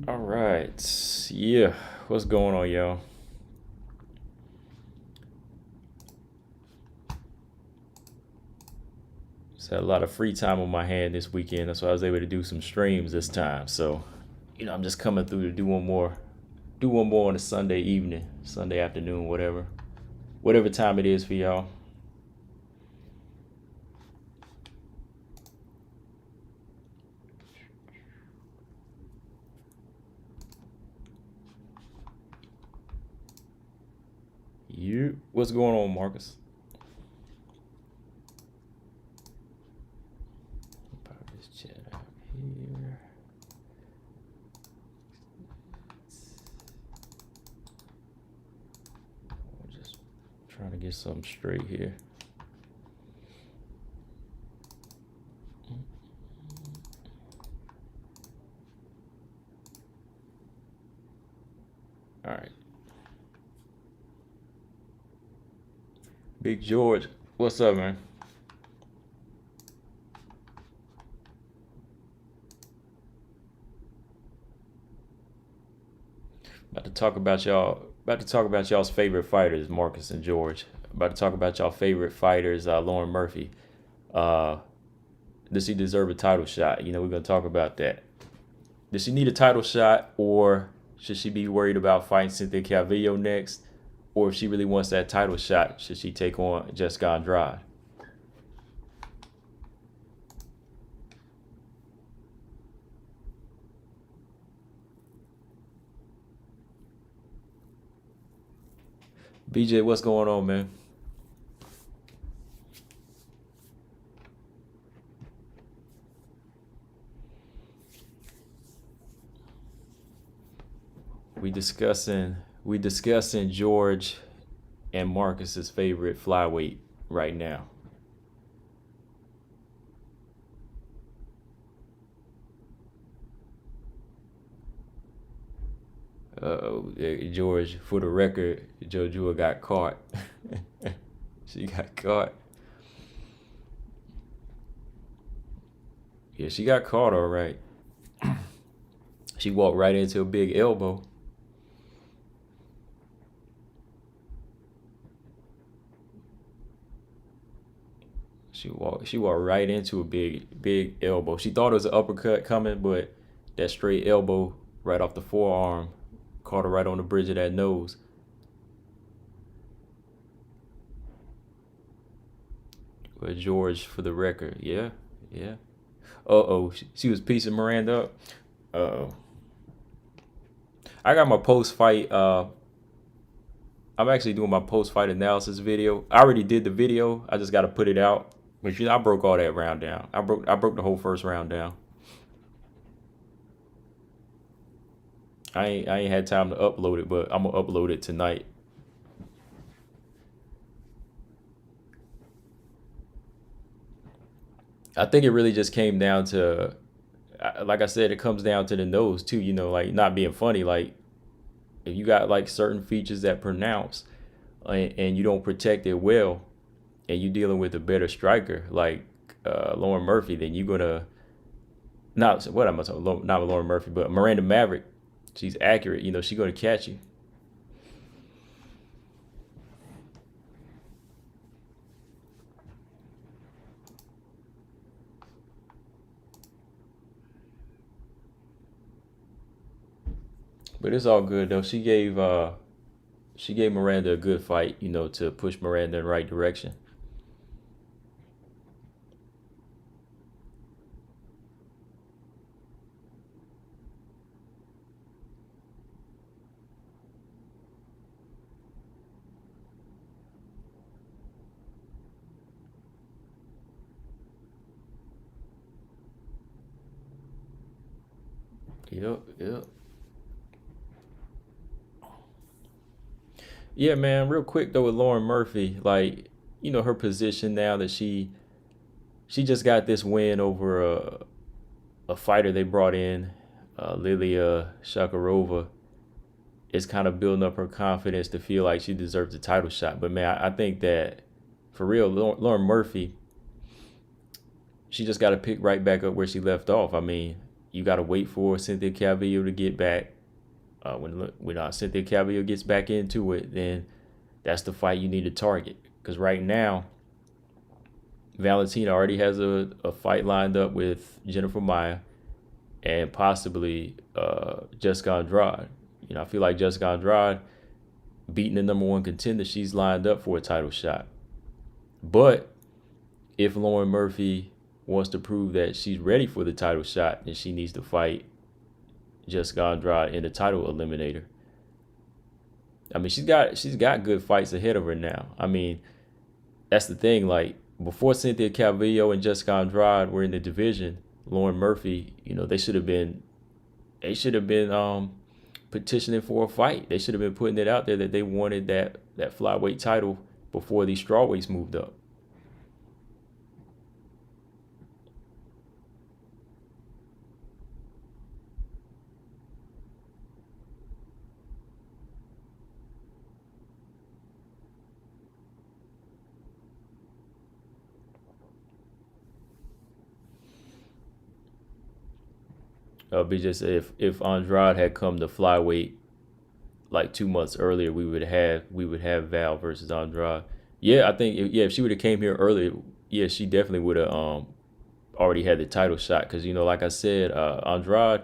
All right. Yeah. What's going on, y'all? Just had a lot of free time on my hand this weekend. That's why I was able to do some streams this time. So, I'm just coming through to do one more on a Sunday evening, Sunday afternoon, whatever time it is for y'all. What's going on, Marcus? Pop this chat out here. I'm just trying to get something straight here. All right. Big George, what's up, man? About to talk about y'all. About to talk about y'all's favorite fighters, Marcus and George. About to talk about y'all favorite fighters, Lauren Murphy. Uh, does she deserve a title shot? We're gonna talk about that. Does she need a title shot, or should she be worried about fighting Cynthia Calvillo next? Or if she really wants that title shot, should she take on Jessica Andrade? BJ, what's going on, man? We discussing George and Marcus's favorite flyweight right now. George, for the record, Jojua got caught. She got caught. Yeah, she got caught all right. She walked right into a big elbow. She walked right into a big elbow. She thought it was an uppercut coming, but that straight elbow right off the forearm caught her right on the bridge of that nose. But George, for the record, yeah, yeah. Uh-oh, she was piecing Miranda up. Uh-oh. I got my post-fight. I'm actually doing my post-fight analysis video. I already did the video. I just got to put it out. But I broke all that round down. I broke the whole first round down. I ain't had time to upload it, but I'm gonna upload it tonight. I think it really just came down to, like I said, it comes down to the nose too. Like not being funny. Like if you got like certain features that pronounce, and you don't protect it well, and you're dealing with a better striker like Lauren Murphy, then you're gonna not what I'm talking not Lauren Murphy, but Miranda Maverick. She's accurate. She's gonna catch you. But it's all good though. She gave Miranda a good fight. To push Miranda in the right direction. Yep, yep. Yeah, man. Real quick though with Lauren Murphy, like her position now that she just got this win over a fighter they brought in, Lilia Shakarova, is kind of building up her confidence to feel like she deserves a title shot. But man, I think that for real, Lauren Murphy, she just got to pick right back up where she left off. I mean, you got to wait for Cynthia Calvillo to get back. When Cynthia Calvillo gets back into it, then that's the fight you need to target. Because right now, Valentina already has a fight lined up with Jennifer Maia and possibly Jessica Andrade. I feel like Jessica Andrade beating the number one contender, she's lined up for a title shot. But if Lauren Murphy wants to prove that she's ready for the title shot, then she needs to fight Jessica Andrade in the title eliminator. I mean, she's got good fights ahead of her now. I mean, that's the thing. Like, before Cynthia Calvillo and Jessica Andrade were in the division, Lauren Murphy, they should have been petitioning for a fight. They should have been putting it out there that they wanted that flyweight title before these strawweights moved up. BJ said if Andrade had come to flyweight like 2 months earlier, we would have Val versus Andrade. Yeah, I think if she would have came here earlier, yeah, she definitely would have already had the title shot. Because like I said, Andrade,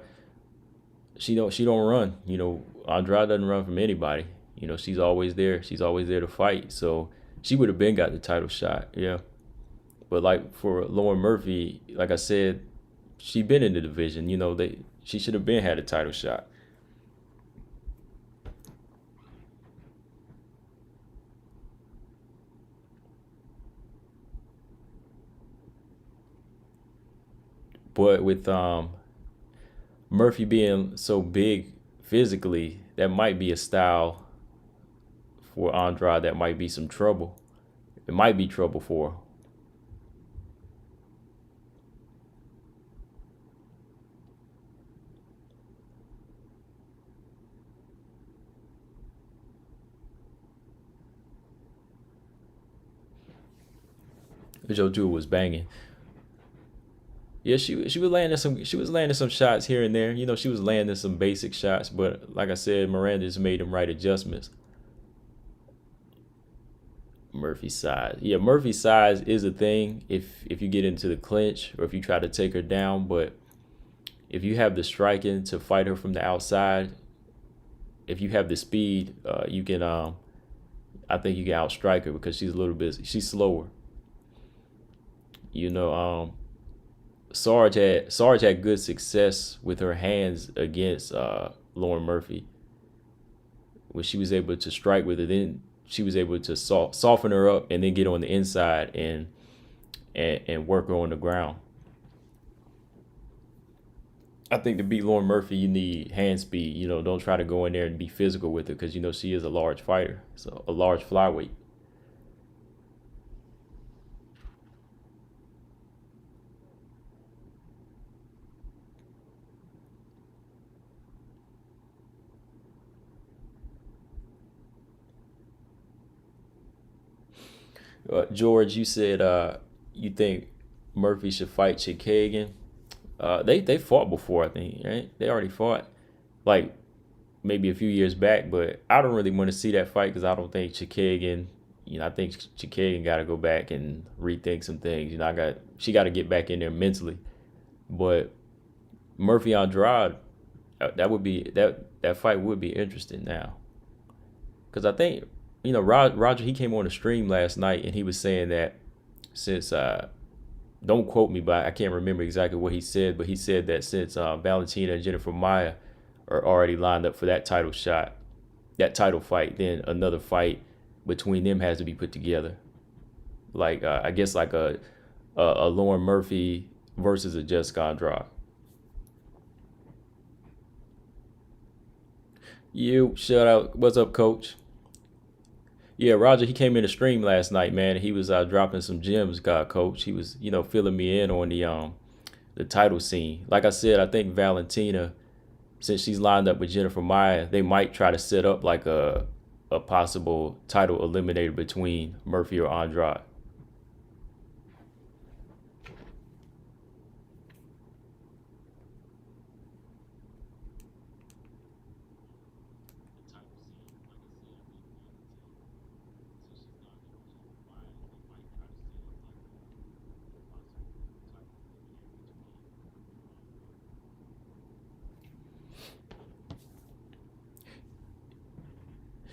she don't run. Andrade doesn't run from anybody. She's always there. She's always there to fight. So she would have been got the title shot. Yeah, but like for Lauren Murphy, like I said, she been in the division. She should have been had a title shot. But with Murphy being so big physically, that might be a style for Andrade that might be some trouble. It might be trouble for her. Jojua was banging. Yeah, she was landing some shots here and there. She was landing some basic shots, but like I said, Miranda just made them right adjustments. Murphy's size. Yeah, Murphy's size is a thing if you get into the clinch or if you try to take her down, but if you have the striking to fight her from the outside, if you have the speed, you can I think you can outstrike her because she's slower. Sarge had good success with her hands against Lauren Murphy. When she was able to strike with her, then she was able to soften her up and then get on the inside and work her on the ground. I think to beat Lauren Murphy, you need hand speed. Don't try to go in there and be physical with her because she is a large fighter, so a large flyweight. George, you said you think Murphy should fight Chikagan. They fought before, I think, right? They already fought, like maybe a few years back, but I don't really want to see that fight because I don't think Chikagan. I think Chikagan got to go back and rethink some things. She got to get back in there mentally. But Murphy Andrade, that fight would be interesting now, because I think Roger, he came on the stream last night and he was saying that since don't quote me, but I can't remember exactly what he said, but he said that since Valentina and Jennifer Maia are already lined up for that title shot, that title fight, then another fight between them has to be put together. Like I guess like a Lauren Murphy versus a Jessica Andrade. You shout out, what's up, coach? Yeah, Roger, he came in the stream last night, man. And he was dropping some gems, coach. He was, filling me in on the title scene. Like I said, I think Valentina, since she's lined up with Jennifer Maia, they might try to set up like a possible title eliminator between Murphy or Andrade.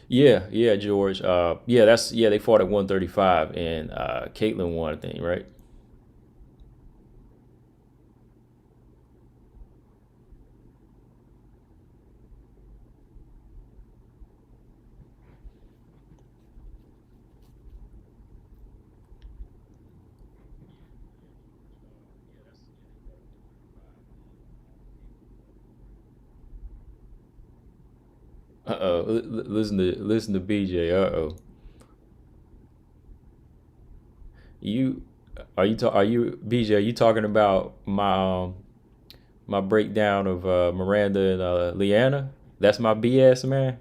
Yeah, George. Yeah, they fought at 135, and Caitlyn won, I think, right? Uh-oh. Listen to BJ. Uh-oh. You are you BJ, are you talking about my breakdown of Miranda and Leanna? That's my BS, man.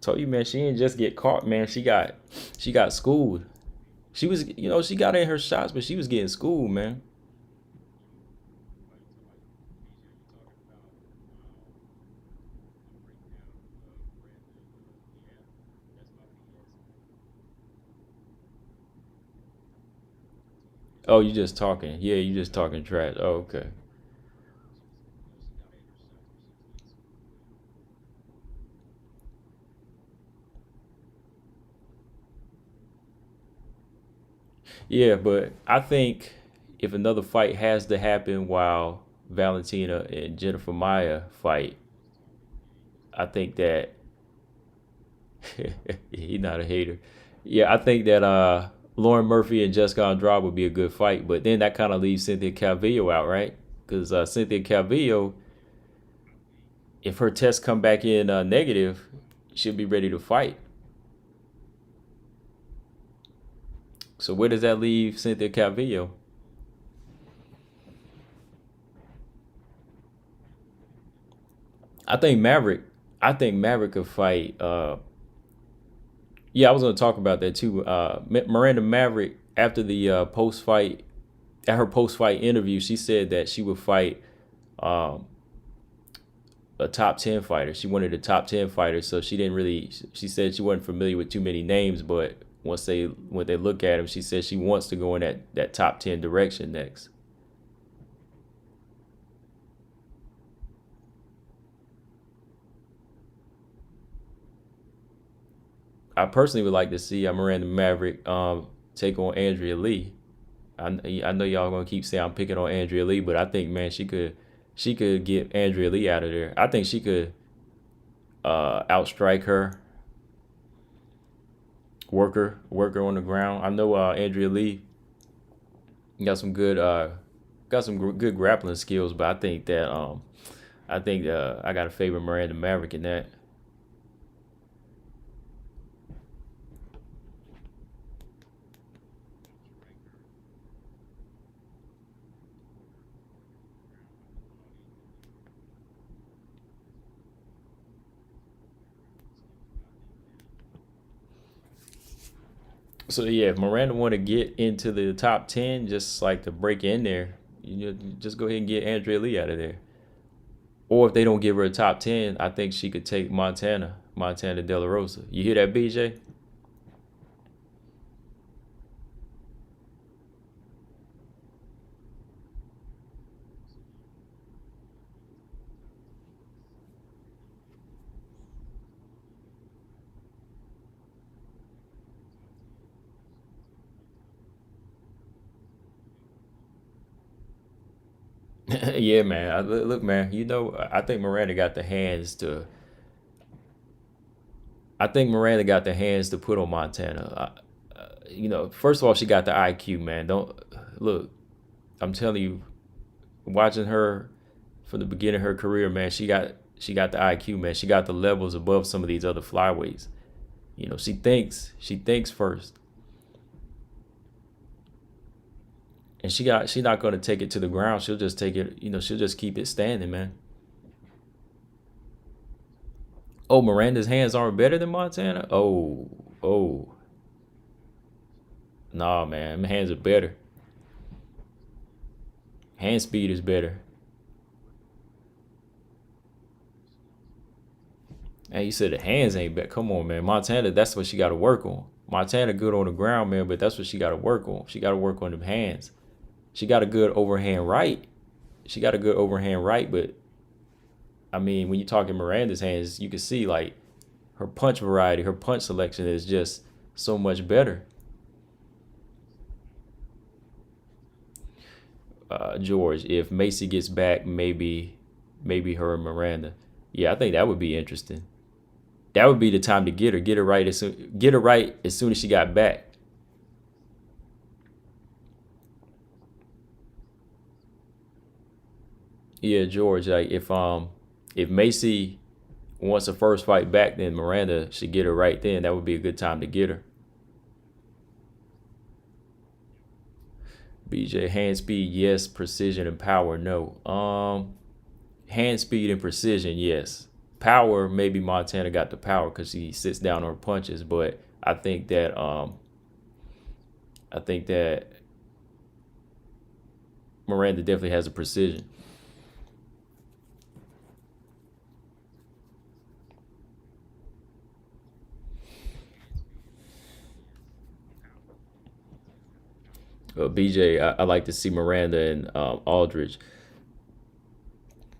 Told you, man, she didn't just get caught, man. She got schooled. She was, she got in her shots, but she was getting schooled, man. Oh, you just talking. Yeah, you just talking trash. Oh, okay. Yeah, but I think if another fight has to happen while Valentina and Jennifer Maya fight, I think that he's not a hater. Yeah, I think that Lauren Murphy and Jessica Andrade would be a good fight, but then that kind of leaves Cynthia Calvillo out, right? Because Cynthia Calvillo, if her tests come back in negative, she'll be ready to fight. So where does that leave Cynthia Calvillo? I think Maverick. I think Maverick could fight. Yeah, I was going to talk about that too. Miranda Maverick, after the post fight, at her post fight interview, she said that she would fight um, a top 10 fighter. She wanted a top 10 fighter, so she didn't really. She said she wasn't familiar with too many names, but when they look at him, she said she wants to go in that top 10 direction next. I personally would like to see Miranda Maverick take on Andrea Lee. I know y'all gonna keep saying I'm picking on Andrea Lee, but I think, man, she could get Andrea Lee out of there. I think she could outstrike her, work her on the ground. I know Andrea Lee got some good grappling skills, but I think I got to favor Miranda Maverick in that. So yeah, if Miranda want to get into the top 10, just like to break in there, just go ahead and get Andrea Lee out of there. Or if they don't give her a top 10, I think she could take Montana De La Rosa. You hear that, BJ? Yeah, man. Look, man. I think Miranda got the hands to. I think Miranda got the hands to put on Montana. First of all, she got the IQ, man. Don't look. I'm telling you, watching her from the beginning of her career, man, she got the IQ, man. She got the levels above some of these other flyweights. She thinks first, and she's not gonna take it to the ground. She'll just take it. She'll just keep it standing, man. Oh, Miranda's hands aren't better than Montana. Oh, nah, man, my hands are better. Hand speed is better. Hey, you said the hands ain't better. Come on, man. Montana, that's what she got to work on. Montana good on the ground, man, but that's what she got to work on. She got to work on them hands. She got a good overhand right. She got a good overhand right, but I mean, when you talk in Miranda's hands, you can see like her punch variety, her punch selection is just so much better. George, if Macy gets back, maybe her and Miranda. Yeah, I think that would be interesting. That would be the time to get her right as soon as she got back. Yeah, George, like if Macy wants a first fight back, then Miranda should get her right then. That would be a good time to get her. BJ, hand speed, yes. Precision and power, no. Hand speed and precision, yes. Power, maybe Montana got the power because she sits down on her punches, but I think that Miranda definitely has a precision. BJ, I like to see Miranda and Aldridge.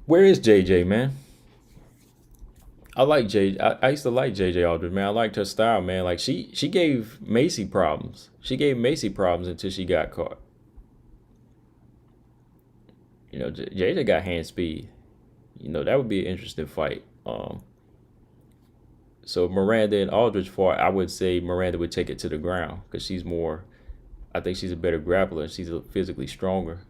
Where is JJ, man? I like J. I used to like JJ Aldridge, man. I liked her style, man. Like she gave Macy problems. She gave Macy problems until she got caught. JJ got hand speed. That would be an interesting fight. So Miranda and Aldridge fought. I would say Miranda would take it to the ground because she's more. I think she's a better grappler. She's physically stronger.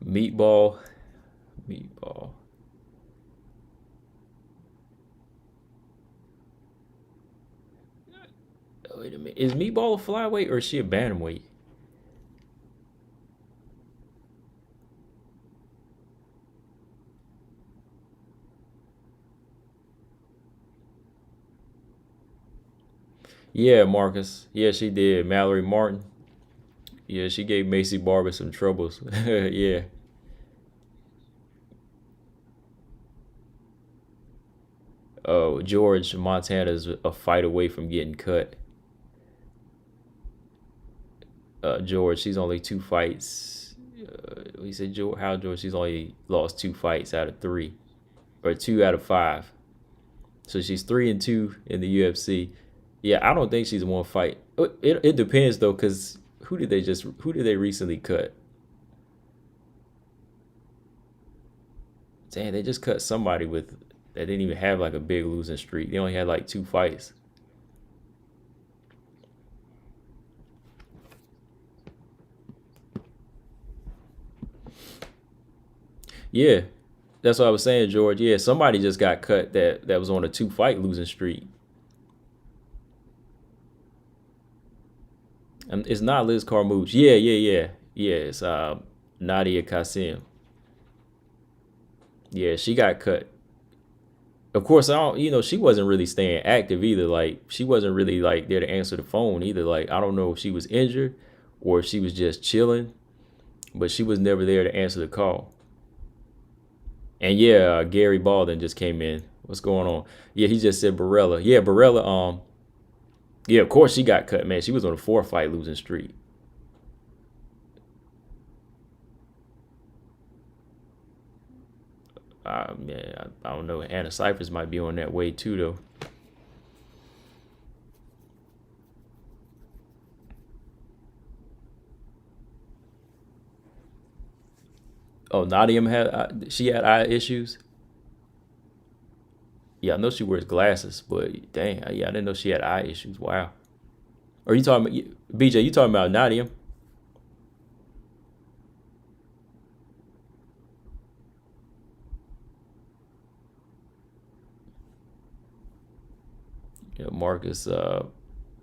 Meatball, meatball. Wait a minute. Is Meatball a flyweight or is she a bantamweight? Yeah, Marcus. Yeah, she did. Mallory Martin. Yeah, she gave Macy Barber some troubles. Yeah. Oh, George Montana's a fight away from getting cut. George, she's only two fights. He said, how George? She's only lost two fights out of three, or two out of five. So she's 3-2 in the UFC. Yeah, I don't think she's one fight. It depends though, because who did they recently cut? Damn, they just cut somebody that didn't even have like a big losing streak. They only had like two fights. Yeah, that's what I was saying, George. Yeah, somebody just got cut that was on a two fight losing streak. It's not Liz Carmouche. Yeah. It's Nadia Kasim. Yeah, she got cut. Of course, I don't. She wasn't really staying active either. Like she wasn't really like there to answer the phone either. Like I don't know if she was injured or if she was just chilling, but she was never there to answer the call. And yeah, Gary Baldwin just came in. What's going on? Yeah, he just said Barella. Yeah, Barella. Yeah, of course she got cut, man. She was on a four fight losing streak. Yeah, I don't know. Anna Cyphers might be on that way too, though. Oh, Nadia had eye issues. Yeah, I know she wears glasses, but dang, yeah, I didn't know she had eye issues. Wow. Are you talking about BJ? You talking about Nadia? Marcus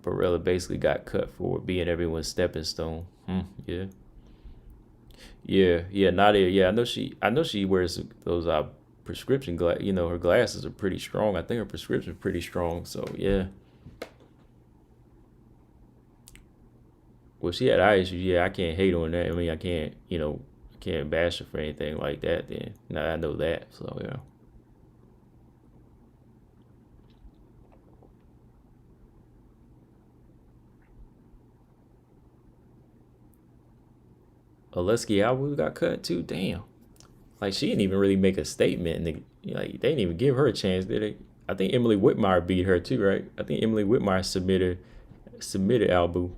Barella basically got cut for being everyone's stepping stone. Yeah, yeah. Nadia. Yeah, I know she wears those prescription glass. Her glasses are pretty strong. I think her prescription is pretty strong. So yeah. Well, she had eye issues. Yeah, I can't hate on that. I mean, I can't. can't bash her for anything like that. Then now I know that. So yeah. Oleski Alba got cut too. Damn. Like she didn't even really make a statement. And like they didn't even give her a chance, did they? I think Emily Whitmire beat her too, right? I think Emily Whitmire submitted Albu.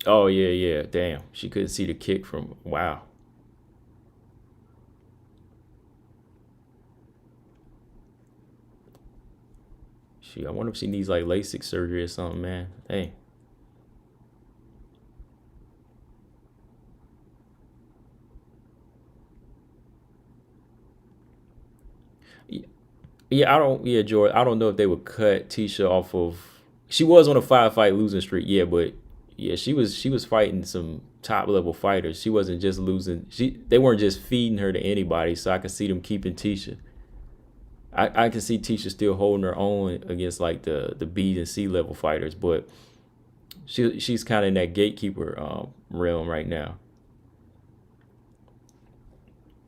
Oh yeah, yeah. Damn. She couldn't see the kick from wow. I wonder if she needs like LASIK surgery or something, man. Hey. Yeah, I don't. Yeah, George. I don't know if they would cut Tisha off of. She was on a 5 fight losing streak. Yeah, but yeah, she was fighting some top level fighters. She wasn't just losing. They weren't just feeding her to anybody. So I could see them keeping Tisha. I can see Tisha still holding her own against like the B and C level fighters, but she's kind of in that gatekeeper realm right now.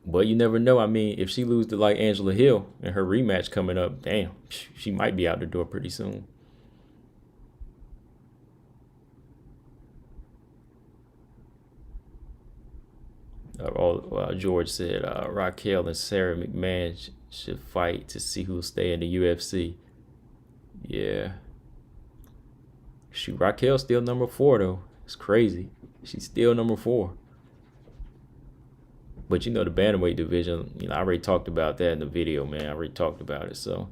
But you never know. I mean, if she loses to like Angela Hill and her rematch coming up, damn, she might be out the door pretty soon. George said Raquel and Sarah McMahon should fight to see who'll stay in the UFC. Yeah, shoot, Raquel's still number 4 though. It's crazy. She's still number 4. But you know the bantamweight division. I already talked about that in the video, man. I already talked about it. So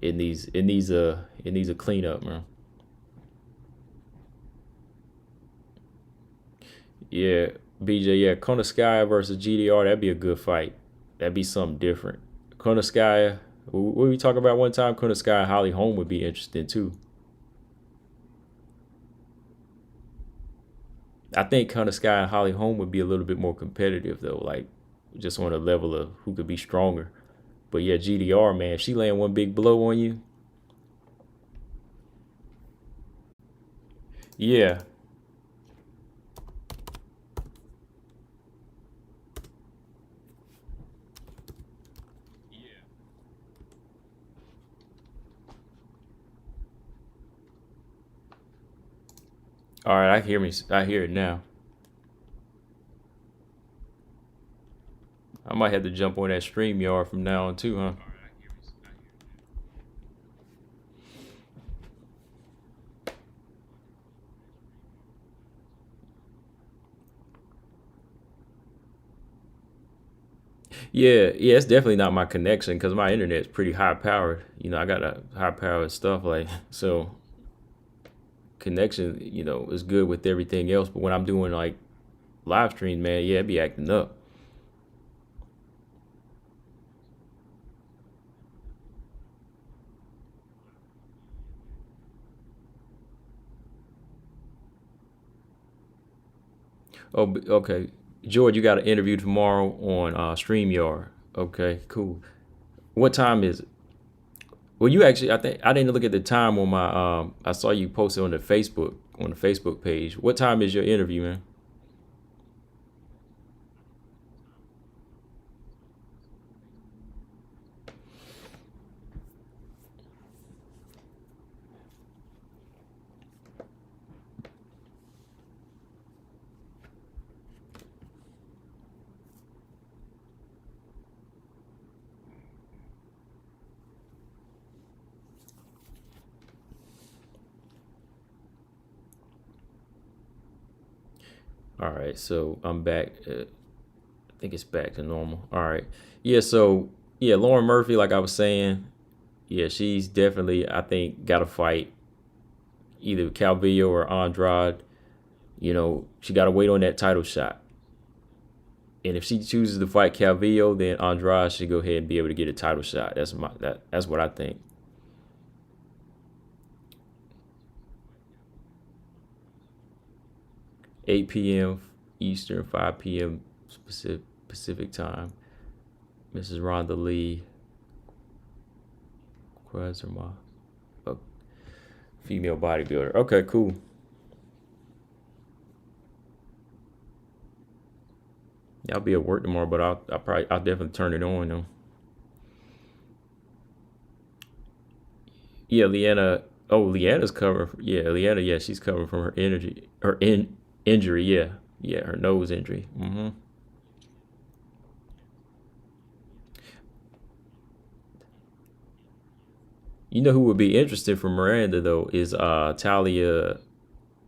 it needs a cleanup, man. Yeah, BJ. Yeah, Konoskaya versus GDR. That'd be a good fight. That'd be something different. Konoskaya. What we talk about one time? Konoskaya and Holly Holm would be interesting too. I think Konoskaya and Holly Holm would be a little bit more competitive though, like just on a level of who could be stronger. But yeah, GDR, man, if she land one big blow on you, yeah. All right, I hear me. I hear it now. I might have to jump on that stream yard from now on too, huh? Yeah, yeah, it's definitely not my connection because my internet's pretty high powered. I got a high powered stuff like so connection, is good with everything else. But when I'm doing like live streams, man, yeah, it be acting up. Oh, okay. George, you got an interview tomorrow on StreamYard. Okay, cool. What time is it? Well, you actually, I think I didn't look at the time on my. I saw you posted on the Facebook page. What time is your interview, man? All right, so I'm back. I think it's back to normal. All right, yeah. So yeah, Lauren Murphy, like I was saying, yeah, she's definitely I think got to fight either Calvillo or Andrade. She got to wait on that title shot. And if she chooses to fight Calvillo, then Andrade should go ahead and be able to get a title shot. That's what I think. 8 p.m. Eastern, 5 p.m. Pacific time. Mrs. Rhonda Lee, Quasarma, a female bodybuilder. Okay, cool. Yeah, I'll be at work tomorrow, but I'll definitely turn it on though. Yeah, Leanna. Oh, Leanna's covered. Yeah, Leanna. Yeah, she's covered from her injury. Yeah, yeah, her nose injury. You know who would be interesting for Miranda though is Talia.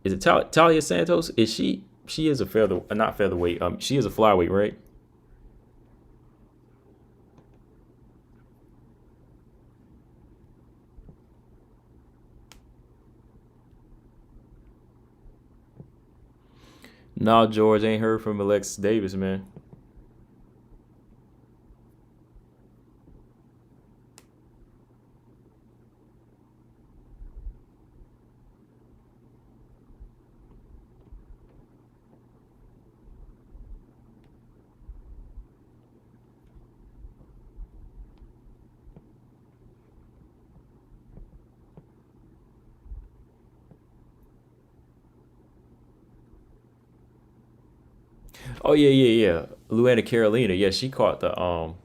Is it Talia Santos? Is she? She is a not featherweight. She is a flyweight, right? No, George ain't heard from Alexis Davis, man. Oh yeah, yeah, yeah. Luana Carolina. Yeah, she caught the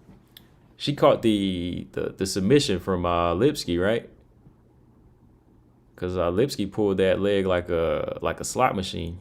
submission from Lipsky, right? Because Lipsky pulled that leg like a slot machine.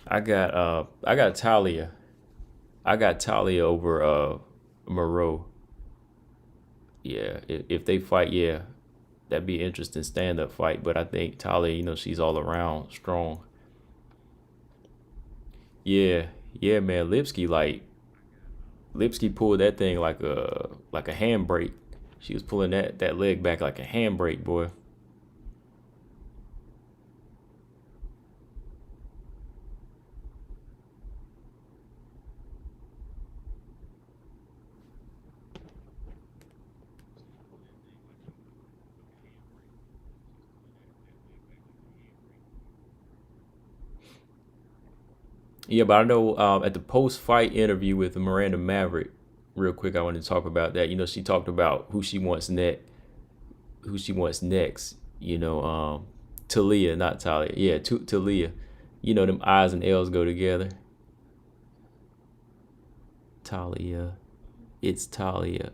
I got Talia. I got Talia over Moreau. Yeah, if they fight, yeah, that'd be an interesting stand up fight. But I think Talia, she's all around strong. Yeah, yeah, man. Lipsky pulled that thing like a handbrake. She was pulling that leg back like a handbrake, boy. Yeah, but I know at the post fight interview with Miranda Maverick, real quick, I want to talk about that. She talked about who she wants next. Talia, not Talia. Yeah, Talia. Them I's and L's go together. Talia. It's Talia.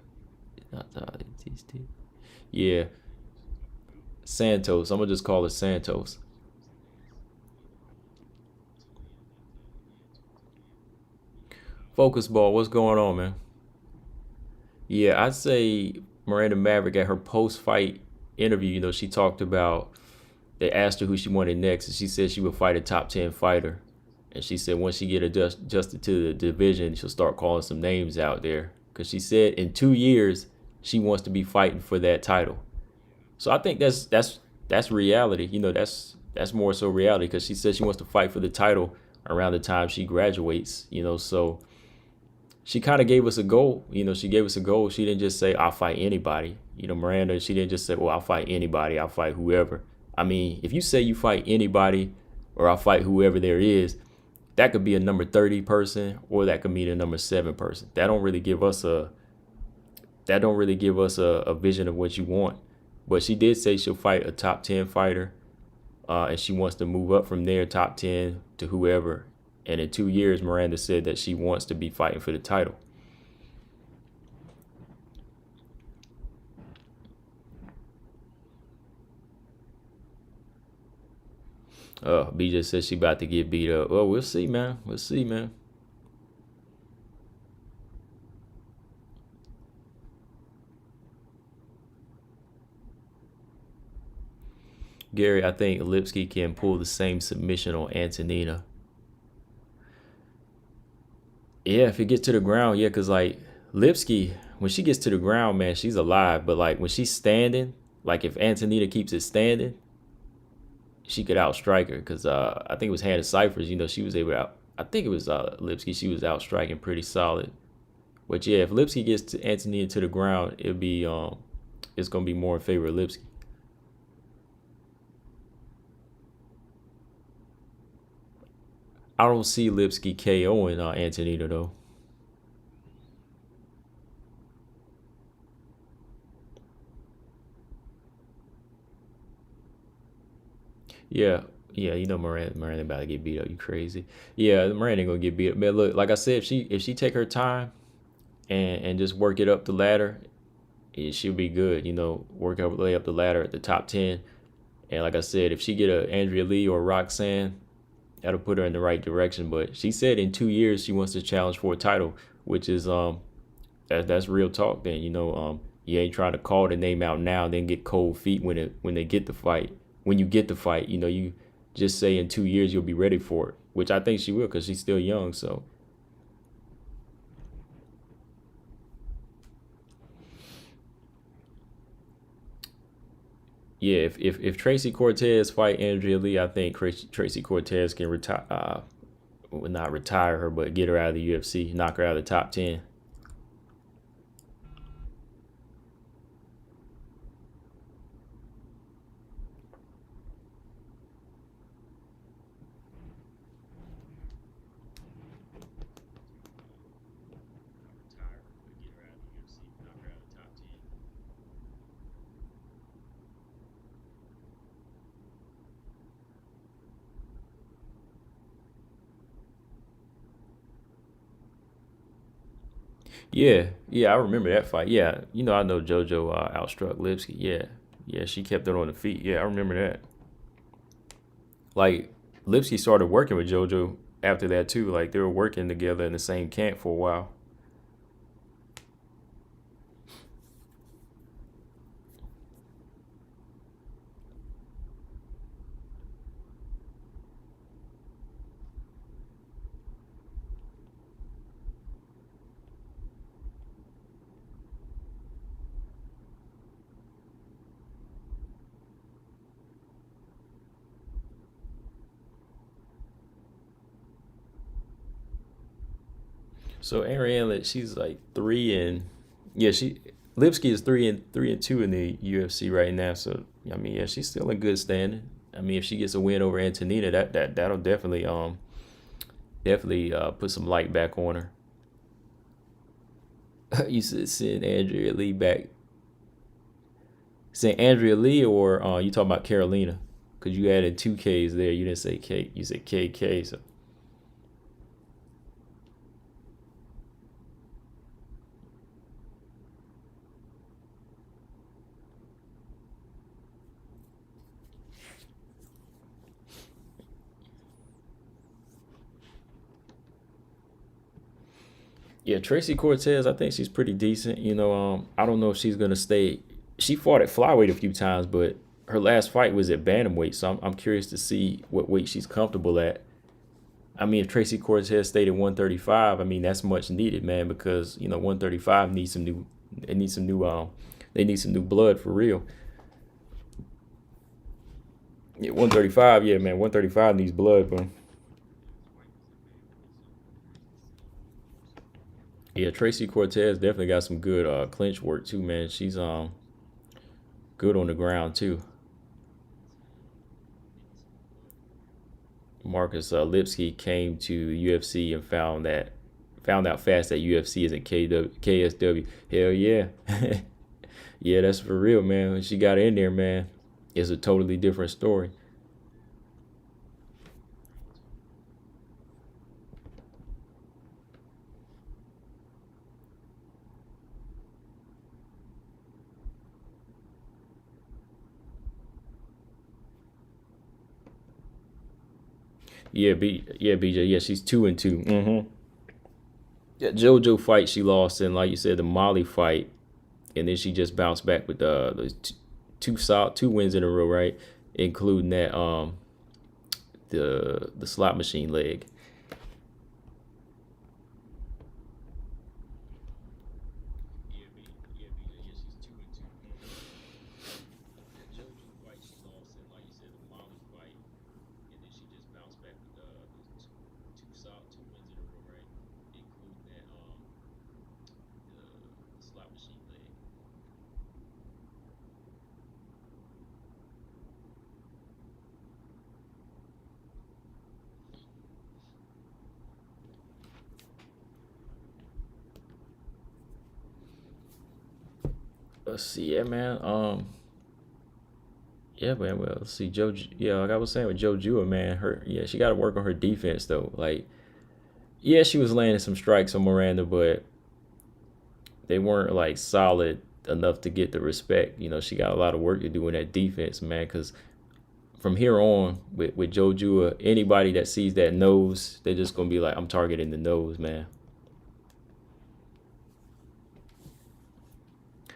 Not Talia. Yeah, Santos. I'm gonna just call it Santos. Focus ball. What's going on, man? Yeah, I'd say Miranda Maverick at her post fight interview, she talked about they asked her who she wanted next, and she said she would fight a top 10 fighter. And she said once she get adjusted to the division, she'll start calling some names out there. Because she said in 2 years she wants to be fighting for that title. So I think that's reality. That's more so reality because she said she wants to fight for the title around the time she graduates. So she kind of gave us a goal. She gave us a goal. She didn't just say, I'll fight anybody. Miranda, she didn't just say, well, I'll fight anybody. I'll fight whoever. I mean, if you say you fight anybody or I'll fight whoever there is, that could be a number 30 person or that could mean a number 7 person. That don't really give us a vision of what you want. But she did say she'll fight a top 10 fighter, and she wants to move up from there, top 10 to whoever. And in 2 years, Miranda said that she wants to be fighting for the title. B just said she about to get beat up. Well, we'll see, man. We'll see, man. Gary, I think Lipsky can pull the same submission on Antonina. Yeah, if it gets to the ground, yeah, cause like Lipsky, when she gets to the ground, man, she's alive. But like when she's standing, like if Antonita keeps it standing, she could outstrike her. Cause I think it was Hannah Cyphers. You know, she was able to out. I think it was Lipsky. She was out striking pretty solid. But yeah, if Lipsky gets to Antonita to the ground, it's gonna be more in favor of Lipsky. I don't see Lipsky KOing Antonita though. Yeah, yeah, you know Miranda about to get beat up. You crazy? Yeah, Miranda ain't gonna get beat up. Man, look, like I said, if she take her time and just work it up the ladder, she'll be good. You know, work her way up the ladder at the top 10. And like I said, if she get a Andrea Lee or Roxanne, that'll put her in the right direction. But she said in 2 years she wants to challenge for a title, which is that's real talk. Then you ain't trying to call the name out now, then get cold feet when they get the fight. When you get the fight, you just say in 2 years you'll be ready for it, which I think she will because she's still young. So yeah, if Tracy Cortez fight Andrea Lee, I think Tracy Cortez can retire. Well, not retire her, but get her out of the UFC, knock her out of the top 10. Yeah, yeah, I remember that fight. Yeah, I know JoJo outstruck Lipsky. Yeah, yeah, she kept it on the feet. Yeah, I remember that. Like Lipsky started working with JoJo after that too. Like they were working together in the same camp for a while. So Ariane, she's like three and yeah, she Lipsky is three and two in the UFC right now. So I mean, yeah, she's still in good standing. I mean, if she gets a win over Antonina, that'll definitely put some light back on her. You said send Andrea Lee back. Say Andrea Lee or you talking about Carolina? Because you added two Ks there. You didn't say K. You said KK. So yeah, Tracy Cortez, I think she's pretty decent. I don't know if she's gonna stay. She fought at flyweight a few times, but her last fight was at bantamweight. So I'm curious to see what weight she's comfortable at. I mean, if Tracy Cortez stayed at 135, I mean that's much needed, man, because 135 needs some new. They need some new. They need some new blood for real. Yeah, 135. Yeah, man, 135 needs blood, bro. Yeah, Tracy Cortez definitely got some good clinch work too, man. She's good on the ground too. Marcus Lipsky came to UFC and found out fast that UFC isn't KSW. Hell yeah, yeah, that's for real, man. When she got in there, man, it's a totally different story. Yeah, BJ. Yeah, she's 2-2. Yeah, JoJo fight she lost, and like you said, the Molly fight, and then she just bounced back with the two wins in a row, right? Including that the slot machine leg. let's see, yeah, man. Yeah, man. Well, let's see, Joe. Yeah, like I was saying with Jojua, man. Yeah, she got to work on her defense though. Like, yeah, she was landing some strikes on Miranda, but they weren't like solid enough to get the respect. She got a lot of work to do in that defense, man. Because from here on, with Jojua, anybody that sees that nose, they're just gonna be like, I'm targeting the nose, man.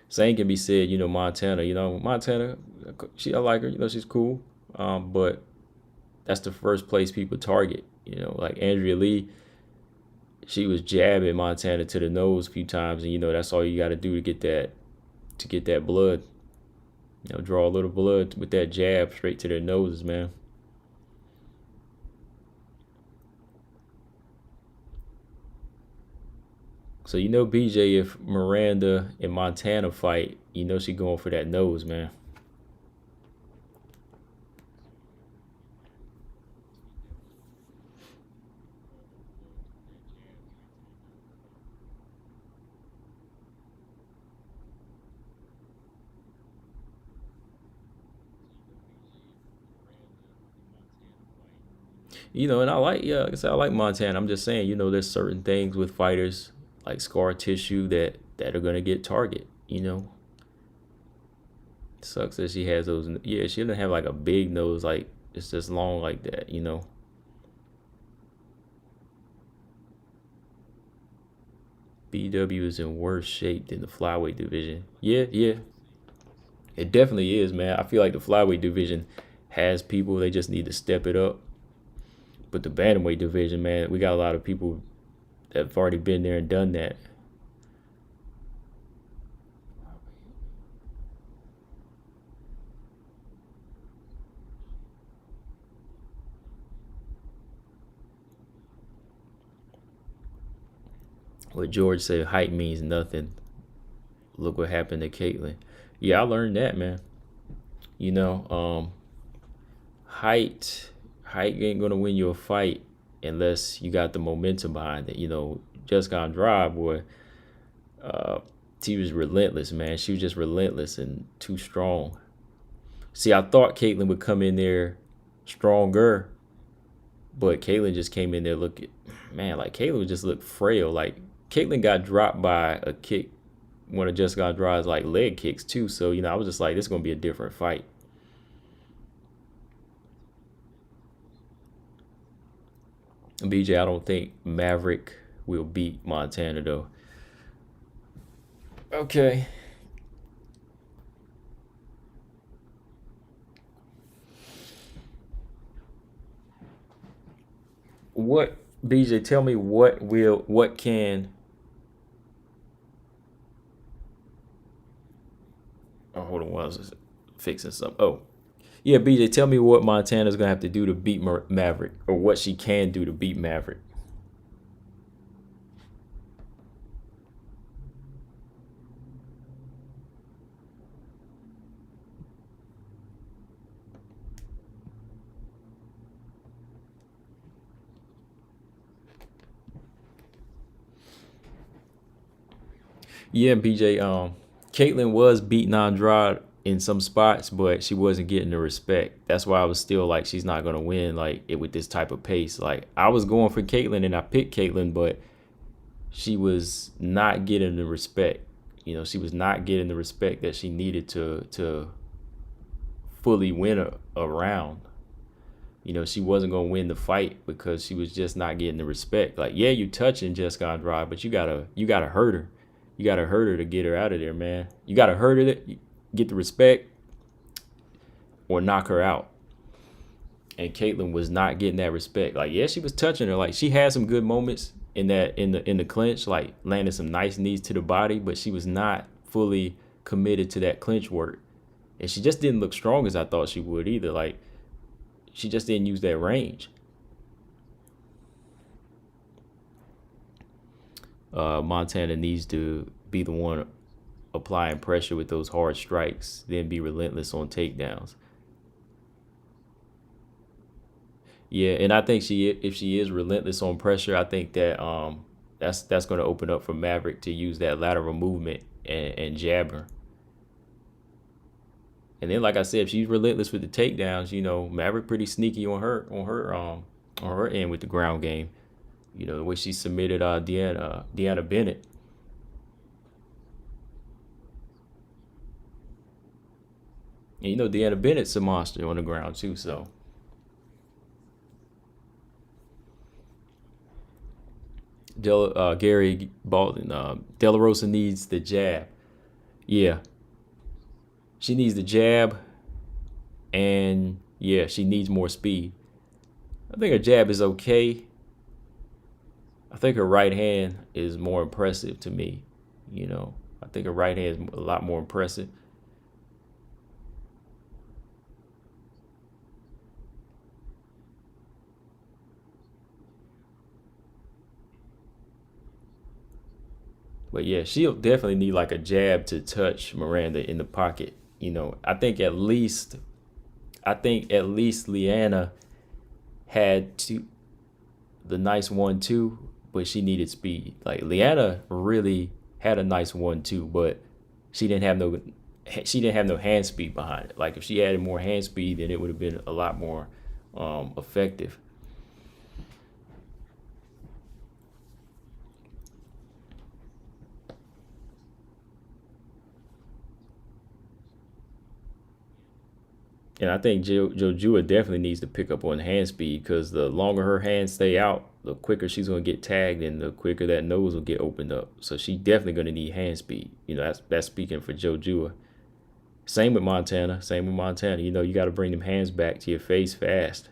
Same can be said, Montana. Montana, I like her. She's cool. But that's the first place people target. Like Andrea Lee, she was jabbing Montana to the nose a few times, and that's all you got to do to get that blood. Draw a little blood with that jab straight to their noses, man. So BJ, if Miranda and Montana fight, she going for that nose, man. And I like, yeah, like I said, I like Montana. I'm just saying, there's certain things with fighters like scar tissue that are gonna get target. Sucks that she has those. Yeah, she doesn't have like a big nose, like it's just long like that. BW is in worse shape than the flyweight division. Yeah, yeah, it definitely is, man. I feel like the flyweight division has people. They just need to step it up. But the bantamweight division, man, we got a lot of people that have already been there and done that. What George said, height means nothing. Look what happened to Caitlyn. Yeah, I learned that, man. You know, um, height ain't gonna win you a fight unless you got the momentum behind it. Jessica Andrade, boy, uh, she was relentless, man. She was just relentless and too strong. See, I thought Caitlyn would come in there stronger, but Caitlyn just came in there looking, man, like Caitlyn just looked frail. Like Caitlyn got dropped by a kick, one of Jessica Andrade's like leg kicks too. So I was just like, this is gonna be a different fight. BJ, I don't think Maverick will beat Montana though. Okay. What BJ? Tell me what can. Oh, hold on, I was fixing something. Oh, yeah, BJ. Tell me what Montana's gonna have to do to beat Maverick, or what she can do to beat Maverick. Yeah, BJ. Caitlyn was beating Andrade in some spots, but she wasn't getting the respect. That's why I was still like, she's not gonna win like it with this type of pace. Like I was going for Caitlyn and I picked Caitlyn, but she was not getting the respect. She was not getting the respect that she needed to fully win a round. She wasn't gonna win the fight because she was just not getting the respect. Like, yeah, you touching Jessica Andrade, but you gotta hurt her. You gotta hurt her to get her out of there, man. You gotta hurt her to get the respect or knock her out. And Caitlyn was not getting that respect. Like, yeah, she was touching her. Like, she had some good moments in the clinch, like landing some nice knees to the body, but she was not fully committed to that clinch work. And she just didn't look strong as I thought she would either. Like, she just didn't use that range. Montana needs to be the one applying pressure with those hard strikes, then be relentless on takedowns. Yeah, and I think if she is relentless on pressure, I think that that's going to open up for Maverick to use that lateral movement and jab her. And then, like I said, if she's relentless with the takedowns, Maverick pretty sneaky on her end with the ground game. The way she submitted Deanna Bennett. And Deanna Bennett's a monster on the ground too. So Gary Baldwin, De La Rosa needs the jab. Yeah, she needs the jab, and yeah, she needs more speed. I think her jab is okay. I think her right hand is more impressive to me. I think her right hand is a lot more impressive. But yeah, she'll definitely need like a jab to touch Miranda in the pocket. I think at least Leanna had the nice 1-2, but she needed speed. Like Leanna really had a nice 1-2, but she didn't have no hand speed behind it. Like if she added more hand speed, then it would have been a lot more effective. And I think Jojua definitely needs to pick up on hand speed because the longer her hands stay out, the quicker she's going to get tagged and the quicker that nose will get opened up. So she's definitely going to need hand speed. That's speaking for Jojua. Same with Montana. Same with Montana. You got to bring them hands back to your face fast.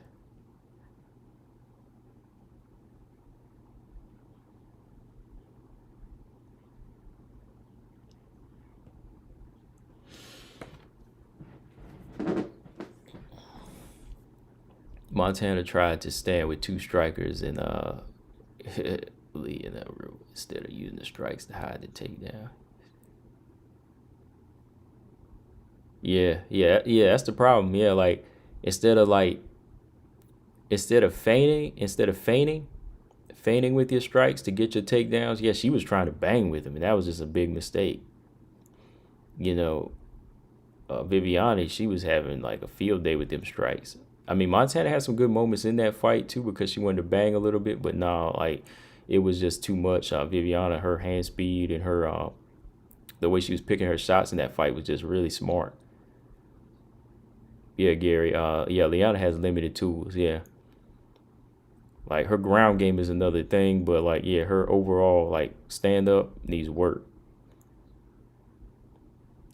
Montana tried to stand with two strikers and Lee in that room instead of using the strikes to hide the takedown. Yeah, yeah, yeah. That's the problem. Yeah, like instead of like instead of feigning with your strikes to get your takedowns. Yeah, she was trying to bang with him, and that was just a big mistake. You know, Viviani, she was having like a field day with them strikes. I mean, Montana had some good moments in that fight too because she wanted to bang a little bit, but no, like it was just too much. Viviana, her hand speed and her the way she was picking her shots in that fight was just really smart. Yeah, Gary. Yeah, Liana has limited tools. Yeah, like her ground game is another thing, but like yeah, her overall like stand up needs work.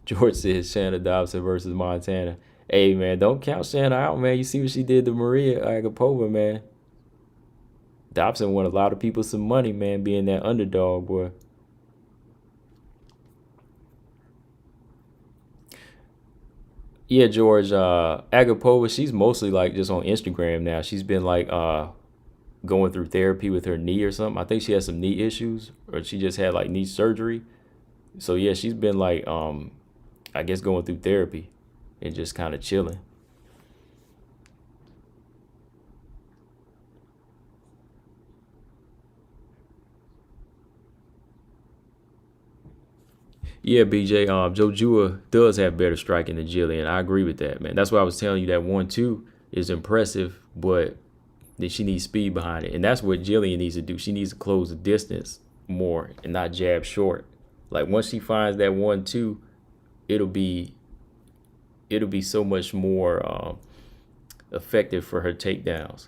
George says Shanna Dobson versus Montana. Hey man, don't count Shanna out, man. You see what she did to Maria Agapova, man. Dobson won a lot of people some money, man, being that underdog, boy. Yeah, George, Agapova, she's mostly like just on Instagram now. She's been like going through therapy with her knee or something. I think she has some knee issues or she just had like knee surgery. So yeah, she's been like I guess going through therapy and just kind of chilling. Yeah, BJ, Jojua does have better striking than Jillian. I agree with that, man. That's why I was telling you that 1-2 is impressive, but then she needs speed behind it. And that's what Jillian needs to do. She needs to close the distance more and not jab short. Like once she finds that 1-2, it'll be it'll be so much more effective for her takedowns.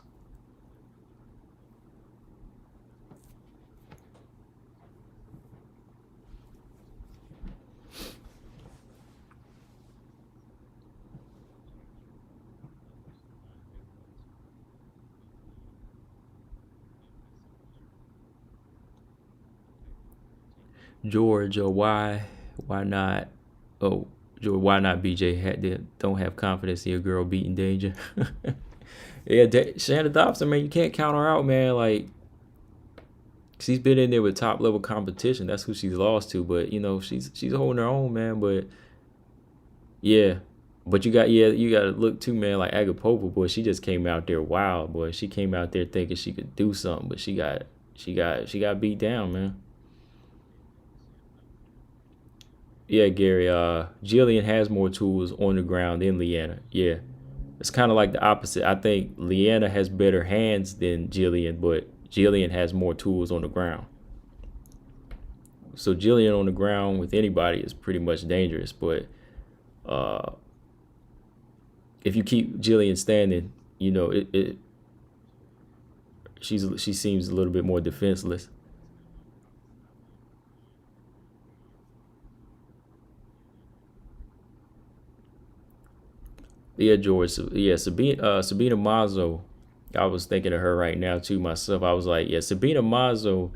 Georgia, why not? Oh, George, why not? BJ don't have confidence in your girl beating Danger. Yeah, Shannon Dobson, man, you can't count her out, man. Like she's been in there with top level competition. That's who she's lost to, but she's holding her own, man. But yeah, but you got to look too, man. Like Agapova, boy, she just came out there wild, boy. She came out there thinking she could do something, but she got beat down, man. Yeah, Gary. Jillian has more tools on the ground than Leanna. Yeah, it's kind of like the opposite. I think Leanna has better hands than Jillian, but Jillian has more tools on the ground. So Jillian on the ground with anybody is pretty much dangerous. But uh, if you keep Jillian standing, she seems a little bit more defenseless. Yeah, George. Yeah, Sabina Mazo. I was thinking of her right now too myself. I was like, yeah, Sabina Mazo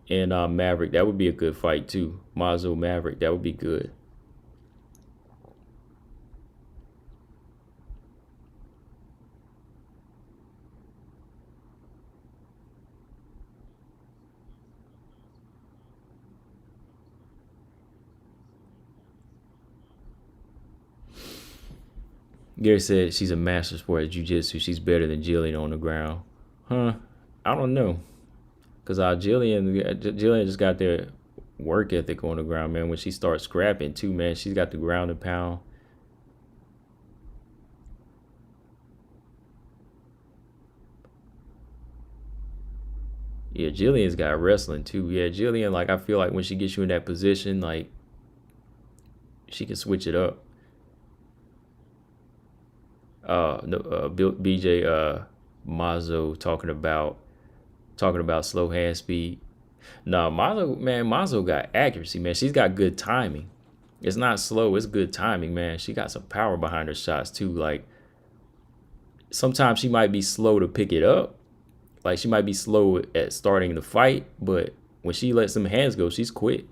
and Maverick. That would be a good fight too. Mazo Maverick. That would be good. Gary said she's a master sport at jiu-jitsu. She's better than Jillian on the ground. Huh? I don't know. Cause Jillian just got their work ethic on the ground, man. When she starts scrapping too, man, she's got the ground and pound. Yeah, Jillian's got wrestling too. Yeah, Jillian, like I feel like when she gets you in that position, like she can switch it up. No, BJ Mazo talking about slow hand speed. No, Mazo, man, Mazo got accuracy, man. She's got good timing. It's not slow, it's good timing, man. She got some power behind her shots too. Like sometimes she might be slow to pick it up. Like she might be slow at starting the fight, but when she lets some hands go, she's quick.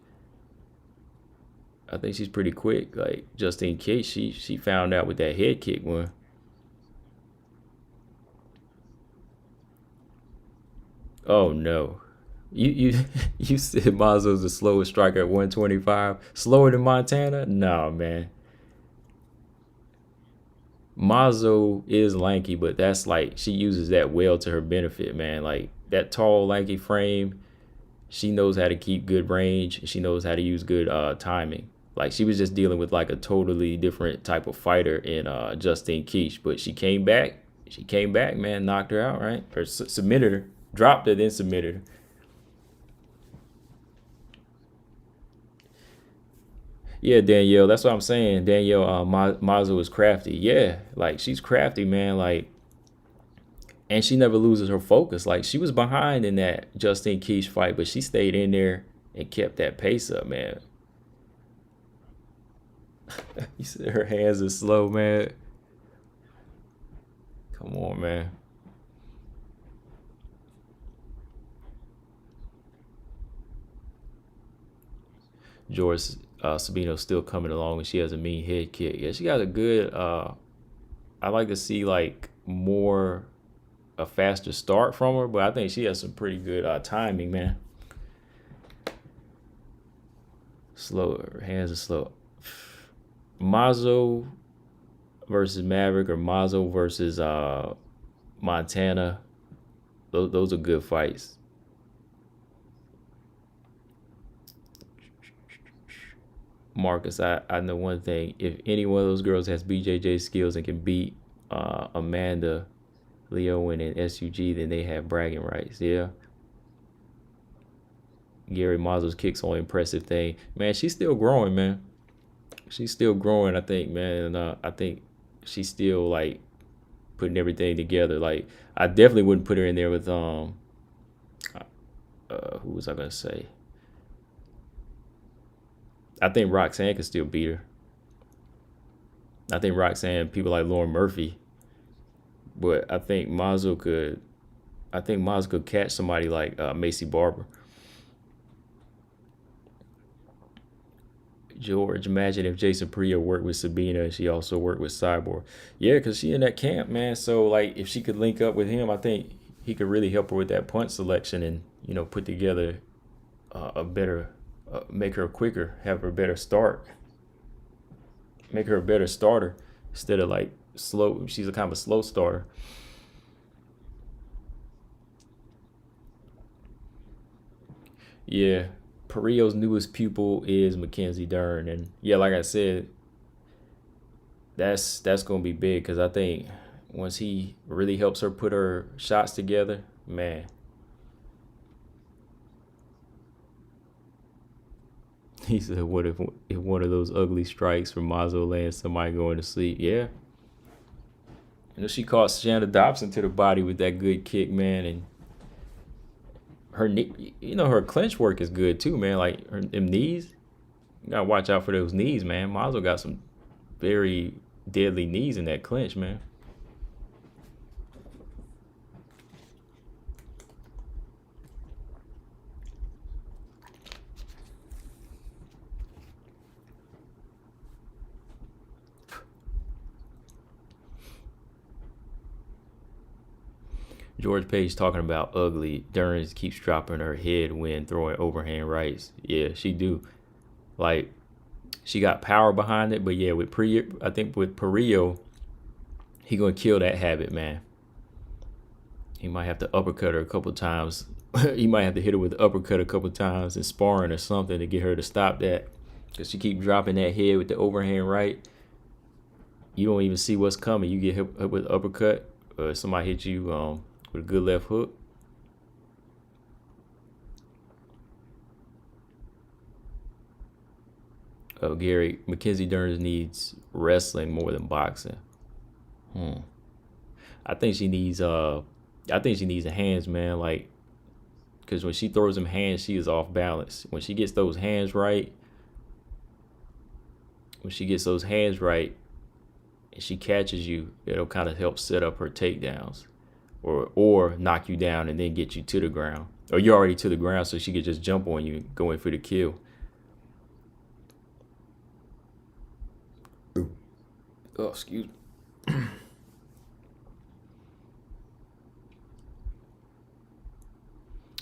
I think she's pretty quick. Like just in case she found out with that head kick one. Oh no. You you said Mazo's the slowest striker at 125. Slower than Montana? No, man. Mazo is lanky, but that's like she uses that well to her benefit, man. Like that tall, lanky frame, she knows how to keep good range. She knows how to use good timing. Like she was just dealing with like a totally different type of fighter in Justine Keach, but she came back. She came back, man, knocked her out, right? Or submitted her, dropped her, then submitted her. Yeah, Danielle, that's what I'm saying. Danielle Mazo is crafty. Yeah, like she's crafty, man. Like, and she never loses her focus. Like she was behind in that Justine Keach fight, but she stayed in there and kept that pace up, man. You said her hands are slow, man. Come on, man. George Sabino's still coming along, and she has a mean head kick. Yeah, she got a good. I like to see like more a faster start from her, but I think she has some pretty good timing, man. Slow, her hands are slow. Mazo versus Maverick or Mazo versus Montana. Those are good fights. Marcus, I know one thing. If any one of those girls has BJJ skills and can beat Amanda, Leowen, and SUG, then they have bragging rights. Yeah. Gary Mazo's kicks only impressive thing. Man, she's still growing, man. She's still growing, I think, man. And I think she's still like putting everything together. Like I definitely wouldn't put her in there with who was I gonna say? I think Roxanne could still beat her. I think Roxanne, people like Lauren Murphy, but I think Mazo could. I think Mazo could catch somebody like Macy Barber. George, imagine if Jason Priya worked with Sabina and she also worked with Cyborg. Yeah, because she in that camp, man. So like, if she could link up with him, I think he could really help her with that punch selection and put together a better, make her quicker, have her better start, make her a better starter instead of like slow. She's a kind of a slow starter. Yeah, Parrio's newest pupil is Mackenzie Dern, and yeah, like I said, that's gonna be big because I think once he really helps her put her shots together, man. He said, "What if one of those ugly strikes from Mazo lands somebody going to sleep?" Yeah, she caught Shanna Dobson to the body with that good kick, man, and her knee, her clinch work is good too, man. Like them knees, you gotta watch out for those knees, man. Mazo got some very deadly knees in that clinch, man. George Page talking about ugly. Dern keeps dropping her head when throwing overhand rights. Yeah, she do. Like she got power behind it, but yeah, I think with Parrillo, he gonna kill that habit, man. He might have to uppercut her a couple times. He might have to hit her with the uppercut a couple times in sparring or something to get her to stop that. Cause she keep dropping that head with the overhand right. You don't even see what's coming. You get hit with the uppercut, or somebody hit you with a good left hook. Oh, Gary, Mackenzie Dern needs wrestling more than boxing. Hmm. I think she needs the hands, man. Like, because when she throws them hands, she is off balance. When she gets those hands right, and she catches you, it'll kind of help set up her takedowns, or knock you down and then get you to the ground, or you're already to the ground, so she could just jump on you, and go in for the kill. Oh, excuse me.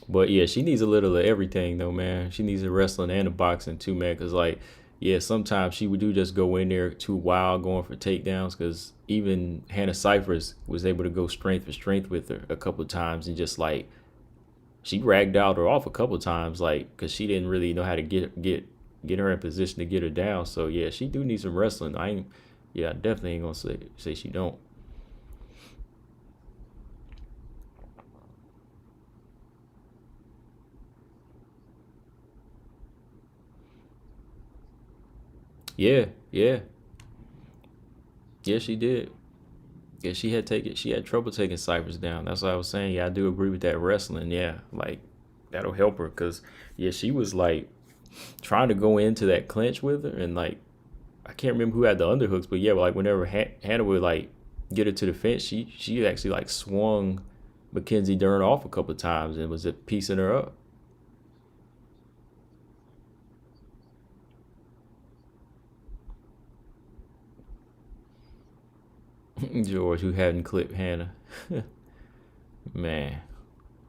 But yeah, she needs a little of everything though, man. She needs the wrestling and the boxing too, man. Cause like, yeah, sometimes she would do just go in there too wild going for takedowns. Cause even Hannah Cyphers was able to go strength for strength with her a couple of times, and just like she ragged out her off a couple of times, like cause she didn't really know how to get her in position to get her down. So yeah, she do need some wrestling. I definitely ain't gonna say she don't. Yeah, yeah, yeah, she did. Yeah, she had trouble taking Cypress down. That's what I was saying. Yeah, I do agree with that wrestling. Yeah, like that'll help her because yeah, she was like trying to go into that clinch with her, and like I can't remember who had the underhooks, but yeah, like whenever Hannah would like get her to the fence, she actually like swung Mackenzie Dern off a couple of times and was piecing her up. George, who hadn't clipped Hannah, man,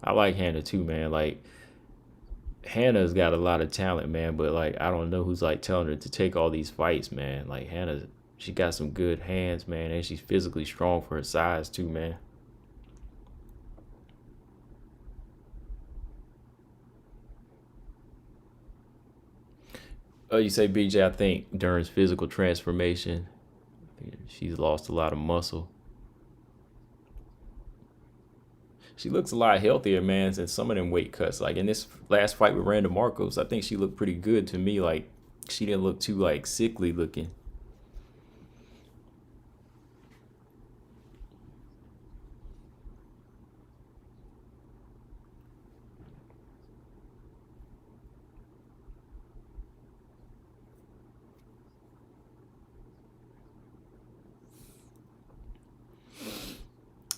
I like Hannah too, man. Like Hannah's got a lot of talent, man, but like I don't know who's like telling her to take all these fights, man. Like Hannah, she got some good hands, man, and she's physically strong for her size too, man. Oh, you say BJ? I think Dern's physical transformation, she's lost a lot of muscle. She looks a lot healthier, man, than some of them weight cuts. Like in this last fight with Randa Marcos, I think she looked pretty good to me. Like she didn't look too like sickly looking.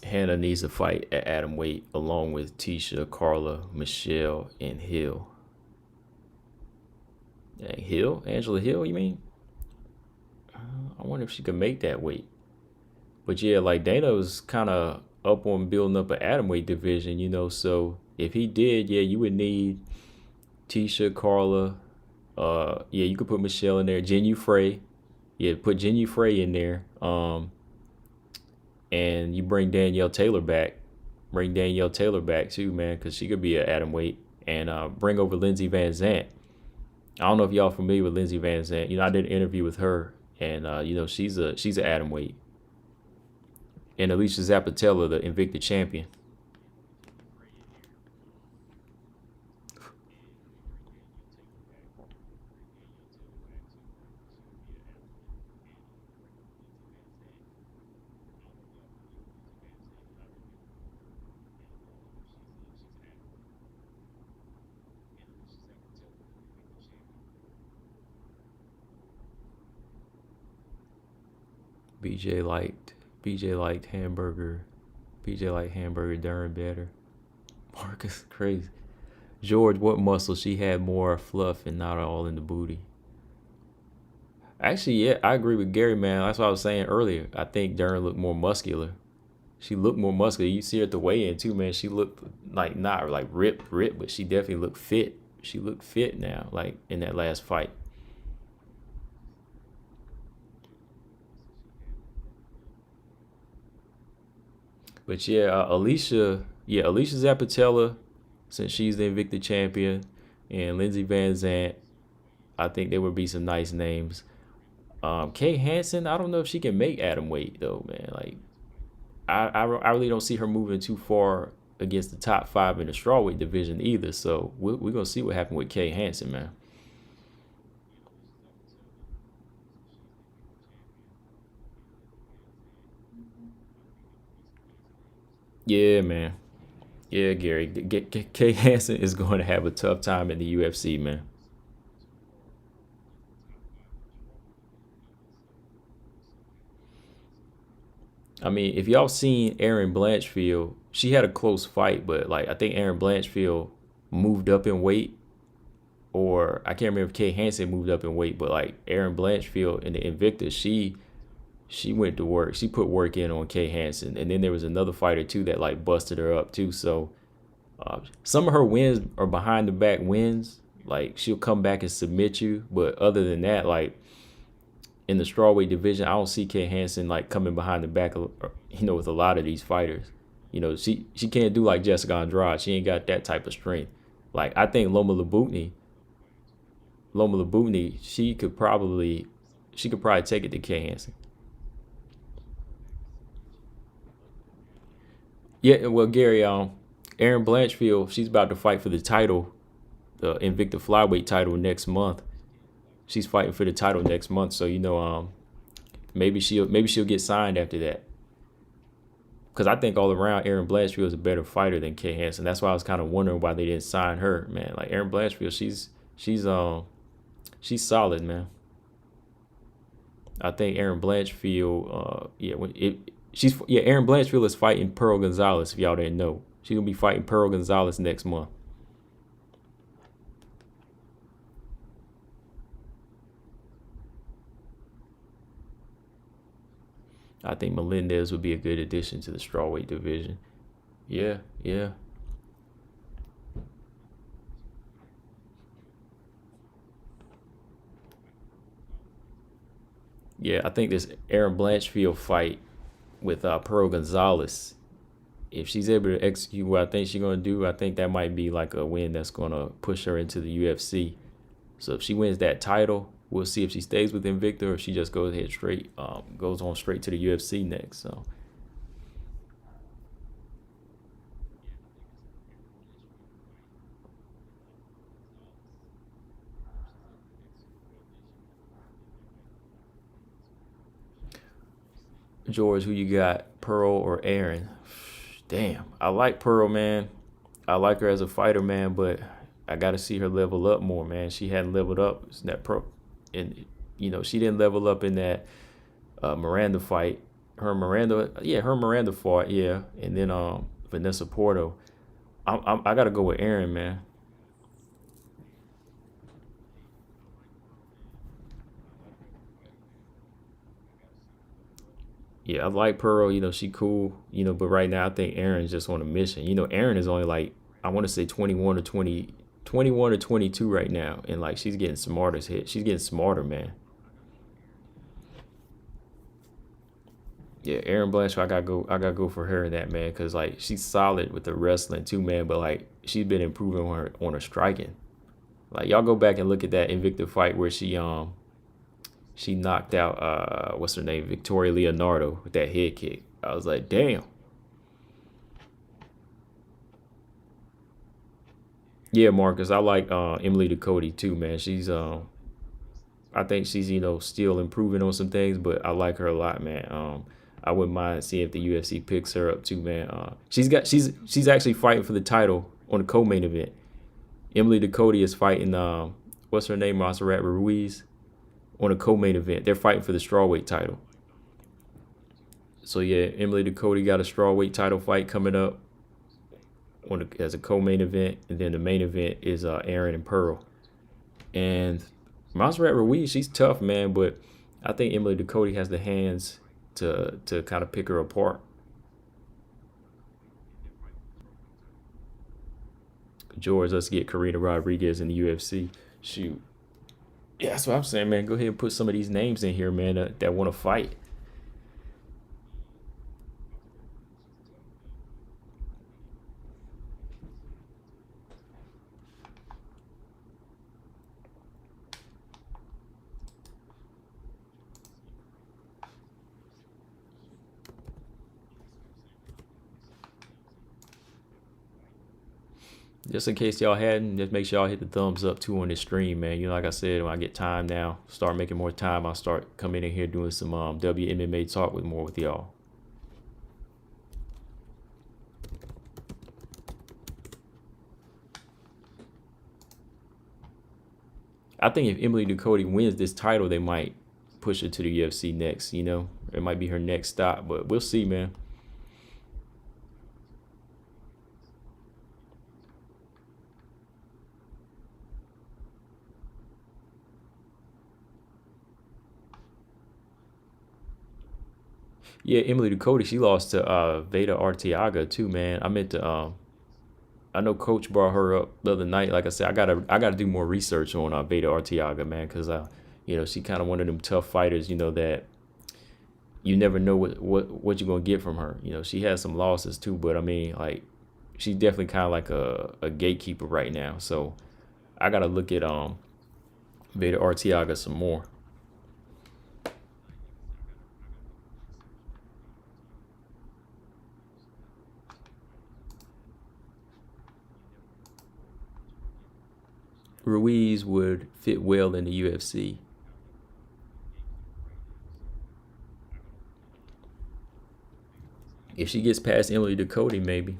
Hannah needs to fight at atom weight along with Tisha, Carla, Michelle, and Hill. Dang, Hill? Angela Hill, you mean? I wonder if she could make that weight. But yeah, like Dana was kind of up on building up an atom weight division, So if he did, yeah, you would need Tisha, Carla. Yeah, you could put Michelle in there. Jenu Frey. Yeah, put Jenu Frey in there. And you bring Danielle Taylor back. Bring Danielle Taylor back too, man, because she could be an atom weight. And bring over Lindsey Van Zant. I don't know if y'all familiar with Lindsey Van Zant. I did an interview with her, and she's an atom weight. And Alicia Zapatella, the Invicta champion. BJ liked BJ liked hamburger. BJ liked hamburger Darren better. Marcus crazy. George, what muscle she had more fluff and not all in the booty? Actually, yeah, I agree with Gary, man. That's what I was saying earlier. I think Darren looked more muscular. She looked more muscular. You see her at the weigh-in too, man. She looked like not like ripped, but she definitely looked fit. She looked fit now, like in that last fight. But yeah, Alicia Zapatella, since she's the Invicta champion, and Lindsey Van Zant, I think there would be some nice names. Kay Hansen, I don't know if she can make atom weight though, man. Like I really don't see her moving too far against the top five in the strawweight division either. So we're gonna see what happened with Kay Hansen, man. Yeah, man. Yeah, Gary. Kay Hansen is going to have a tough time in the UFC, man. I mean, if y'all seen Aaron Blanchfield, she had a close fight, but like I think Aaron Blanchfield moved up in weight, or I can't remember if Kay Hansen moved up in weight, but like Aaron Blanchfield in the Invicta, she went to work. She put work in on Kay Hansen, and then there was another fighter too that like busted her up too. So some of her wins are behind the back wins. Like she'll come back and submit you, but other than that, like in the strawweight division, I don't see Kay Hansen like coming behind the back, with a lot of these fighters. She can't do like Jessica Andrade. She ain't got that type of strength. Like I think Loma Labutni, she could probably take it to Kay Hansen. Yeah, well, Gary, Aaron Blanchfield, she's about to fight for the title, the Invicta flyweight title next month. She's fighting for the title next month, so maybe she'll get signed after that. Because I think all around Aaron Blanchfield is a better fighter than Kay Hansen. That's why I was kind of wondering why they didn't sign her, man. Like Aaron Blanchfield, she's solid, man. I think Aaron Blanchfield, Aaron Blanchfield is fighting Pearl Gonzalez. If y'all didn't know, she's gonna be fighting Pearl Gonzalez next month. I think Melendez would be a good addition to the strawweight division. Yeah, yeah, yeah. I think this Aaron Blanchfield fight with Pearl Gonzalez, if she's able to execute what I think she's gonna do, I think that might be like a win that's gonna push her into the UFC. So if she wins that title, we'll see if she stays with Invicta or if she just goes on straight to the UFC next. So George, who you got, Pearl or Aaron? Damn, I like Pearl, man. I like her as a fighter, man, but I got to see her level up more, man. She hadn't leveled up in that pro, and she didn't level up in that Miranda fight. Her Miranda fought, yeah, and then Vanessa Porto. I got to go with Aaron, man. Yeah, I like Pearl. She cool. But right now I think Aaron's just on a mission. Aaron is only like I want to say 21 or 20, 21 or 22 right now, and like she's getting smarter. She's getting smarter, man. Yeah, Aaron Blanchard, I gotta go for her in that, man, because like she's solid with the wrestling too, man. But like she's been improving on her striking. Like y'all go back and look at that Invicta fight where she knocked out what's her name, Victoria Leonardo with that head kick. I was like, damn. Yeah, Marcus, I like Emily Ducote too, man. I think she's still improving on some things, but I like her a lot, man. I wouldn't mind seeing if the UFC picks her up too, man. She's actually fighting for the title on the co-main event. Emily Ducote is fighting what's her name, Montserrat Ruiz, on a co-main event. They're fighting for the strawweight title. So yeah, Emily Ducote got a strawweight title fight coming up as a co-main event, and then the main event is Aaron and Pearl. And Montserrat Ruiz, she's tough, man, but I think Emily Ducote has the hands to kind of pick her apart. George, let's get Karina Rodriguez in the UFC. Shoot. Yeah, that's what I'm saying, man. Go ahead and put some of these names in here, man, that want to fight. Just in case y'all hadn't, just make sure y'all hit the thumbs up too on this stream, man. Like I said, when I get time now, start making more time, I'll start coming in here doing some WMMA talk with y'all. I think if Emily Ducote wins this title, they might push her to the UFC next. It might be her next stop, but we'll see, man. Yeah, Emily Ducote, she lost to Veda Arteaga too, man. I know Coach brought her up the other night. Like I said, I gotta do more research on Veda Arteaga, man, because she kind of one of them tough fighters, that you never know what you're gonna get from her. She has some losses too, but I mean, like, she's definitely kind of like a gatekeeper right now. So I gotta look at Veda Arteaga some more. Ruiz would fit well in the UFC. If she gets past Emily Ducote, maybe.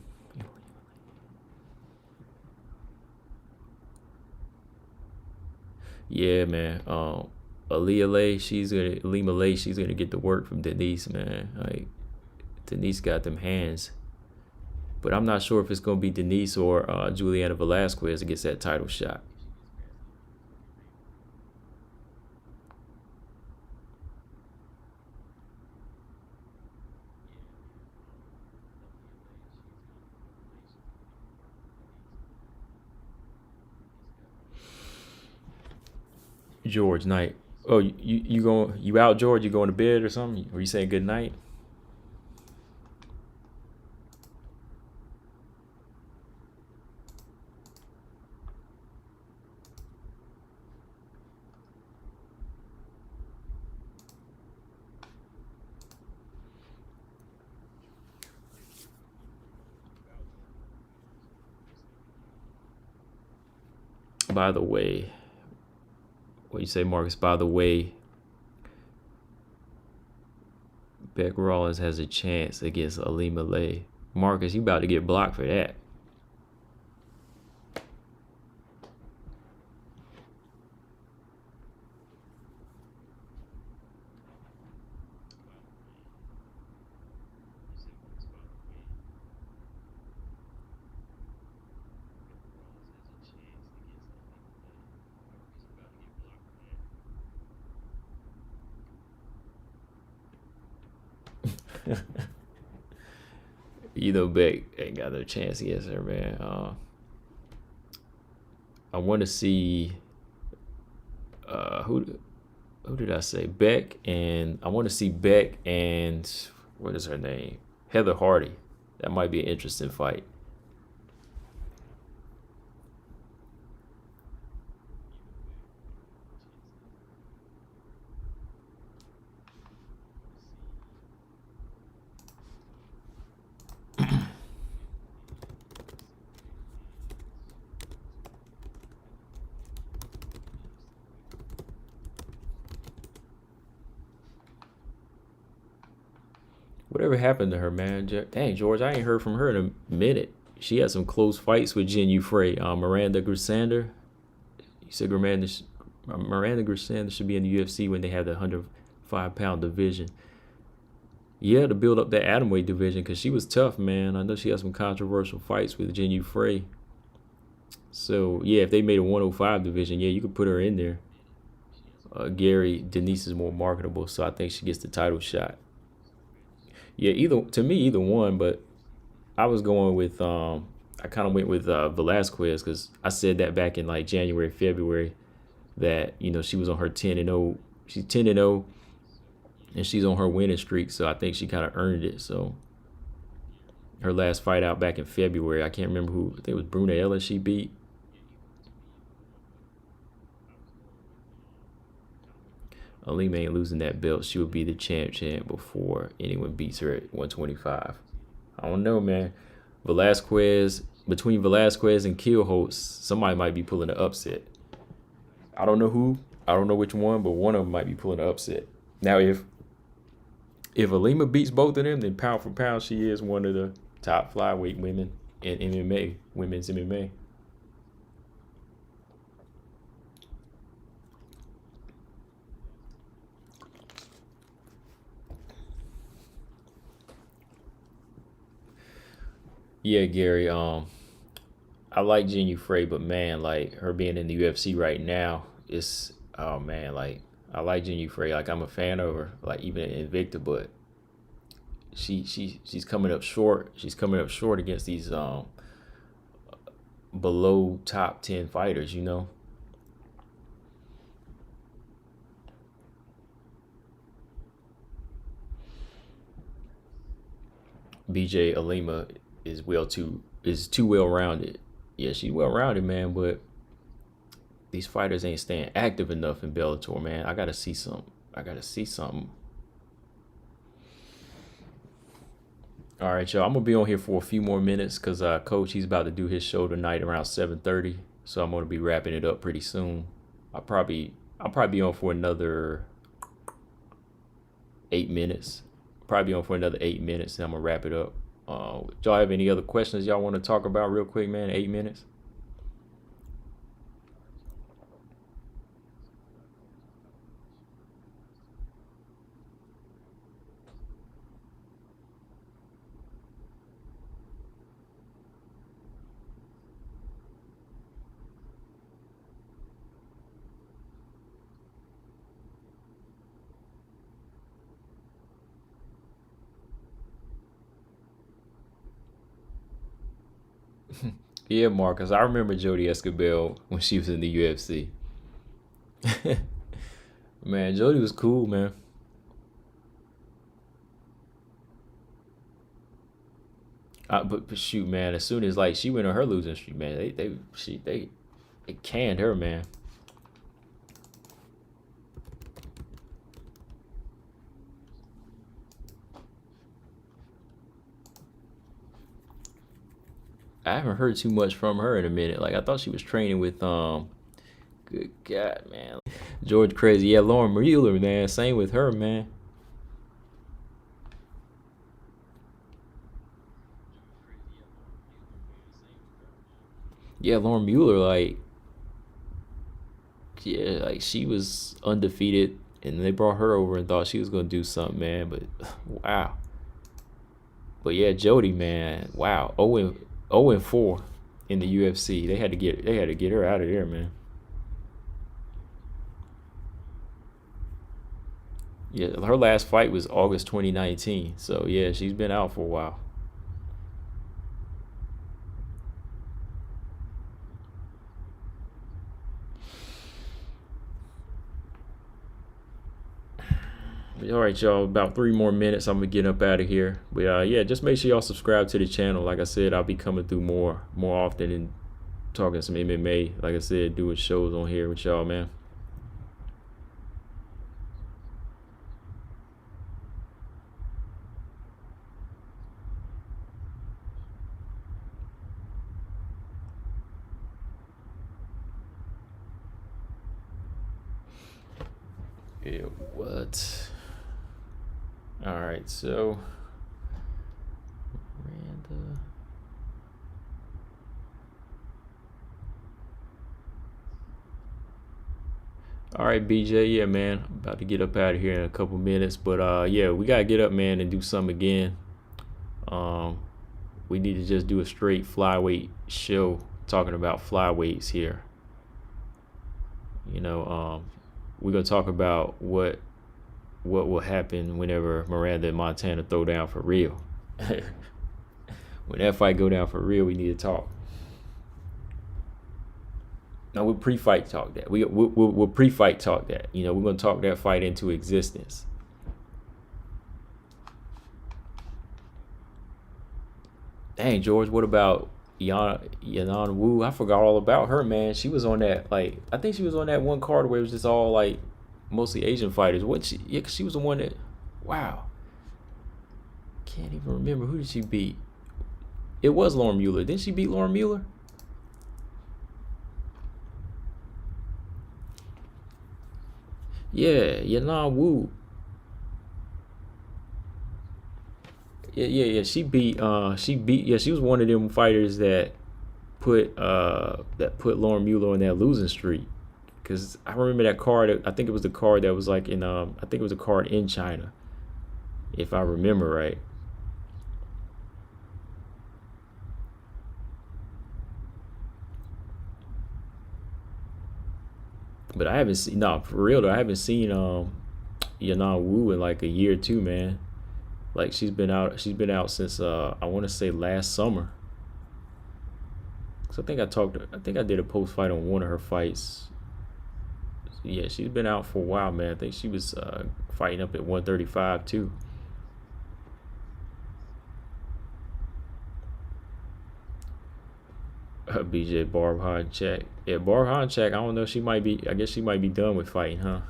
Yeah, man. Alima Lay, she's gonna get the work from Denise, man. Like, Denise got them hands. But I'm not sure if it's gonna be Denise or Juliana Velasquez that gets that title shot. George Knight. Oh, you out, George? You going to bed or something? Or you saying good night? By the way, what you say, Marcus? By the way, Beck Rawlins has a chance against Alima Lay. Marcus, you about to get blocked for that. Beck ain't got no chance against her, man. I want to see who did I say? Beck, and I want to see Beck and what is her name? Heather Hardy. That might be an interesting fight. Whatever happened to her, man? Dang, George, I ain't heard from her in a minute. She had some close fights with Jin Frey. Miranda Grisander. You said Miranda Grisander should be in the UFC when they have the 105-pound division. Yeah, to build up that atomweight division, because she was tough, man. I know she had some controversial fights with Jin Frey. So, yeah, if they made a 105 division, yeah, you could put her in there. Gary, Denise is more marketable, so I think she gets the title shot. Yeah, either one, but I was going with I kind of went with Velasquez because I said that back in like January, February that she was on her 10-0. She's 10-0, and she's on her winning streak, so I think she kind of earned it. So her last fight out back in February, I can't remember who. I think it was Brunella she beat. Alima ain't losing that belt. She would be the champ before anyone beats her at 125. I don't know, man. Between Velasquez and Killholtz, somebody might be pulling an upset. I don't know who. I don't know which one, but one of them might be pulling an upset. Now, if Alima beats both of them, then pound for pound, she is one of the top flyweight women in MMA, women's MMA. Yeah, Gary. I like Jin Frey, but man, like her being in the UFC right now, it's oh man, like I like Jin Frey. Like I'm a fan of her, like even in Invicta, but she's coming up short. She's coming up short against these below top 10 fighters. BJ Alima is too well rounded. Yeah, she's well rounded, man, but these fighters ain't staying active enough in Bellator, man. I gotta see something. All right, y'all. I'm gonna be on here for a few more minutes because Coach he's about to do his show tonight around 7:30, so I'm gonna be wrapping it up pretty soon. I'll probably be on for another 8 minutes. Probably be on for another 8 minutes, and I'm gonna wrap it up. Y'all have any other questions y'all want to talk about real quick, man? 8 minutes. Yeah, Marcus. I remember Jodie Escobar when she was in the UFC. Man, Jodie was cool, man. But shoot, man. As soon as like she went on her losing streak, man, they canned her, man. I haven't heard too much from her in a minute. Like I thought she was training with good God, man. George Crazy. Yeah, Lauren Mueller, man. Same with her, man. Yeah, Lauren Mueller, like yeah, like she was undefeated and they brought her over and thought she was gonna do something, man. But wow. But yeah, Jody, man, wow. 0-4 in the UFC. They had to get her out of there, man. Yeah, her last fight was August 2019. So yeah, she's been out for a while. All right, y'all. About 3 more minutes. I'm gonna get up out of here. But yeah, just make sure y'all subscribe to the channel. Like I said, I'll be coming through more often and talking some MMA. Like I said, doing shows on here with y'all, man. Yeah, what? All right, so All right, BJ. Yeah, man. I'm about to get up out of here in a couple minutes, but yeah, we gotta get up, man, and do something again. Um, we need to just do a straight flyweight show talking about flyweights here. You know, we're gonna talk about what will happen whenever Miranda and Montana throw down for real. When that fight go down for real, we need to talk. No, we'll pre-fight talk that. We'll pre-fight talk that. You know, we're gonna talk that fight into existence. Dang, George, what about Yanan Wu? I forgot all about her, man. She was on that, like, I think she was on that one card where it was just all like mostly Asian fighters. What she? Yeah, 'cause she was the one that. Wow, can't even remember who did she beat. It was Lauren Mueller. Didn't she beat Lauren Mueller? Yeah, Yanan Wu. Yeah. She beat. Yeah, she was one of them fighters that put Lauren Mueller on that losing streak. Cause I remember that card. I think it was the card that was like in I think it was a card in China, if I remember right. But I haven't seen, no, for real though. I haven't seen Yanan Wu in like a year or two, man. Like she's been out since I want to say last summer. So I think I did a post fight on one of her fights. Yeah, she's been out for a while, man. I think she was fighting up at 135 too. BJ Barb Honchak. Yeah, Barb Honchak. I don't know. She might be. I guess she might be done with fighting, huh?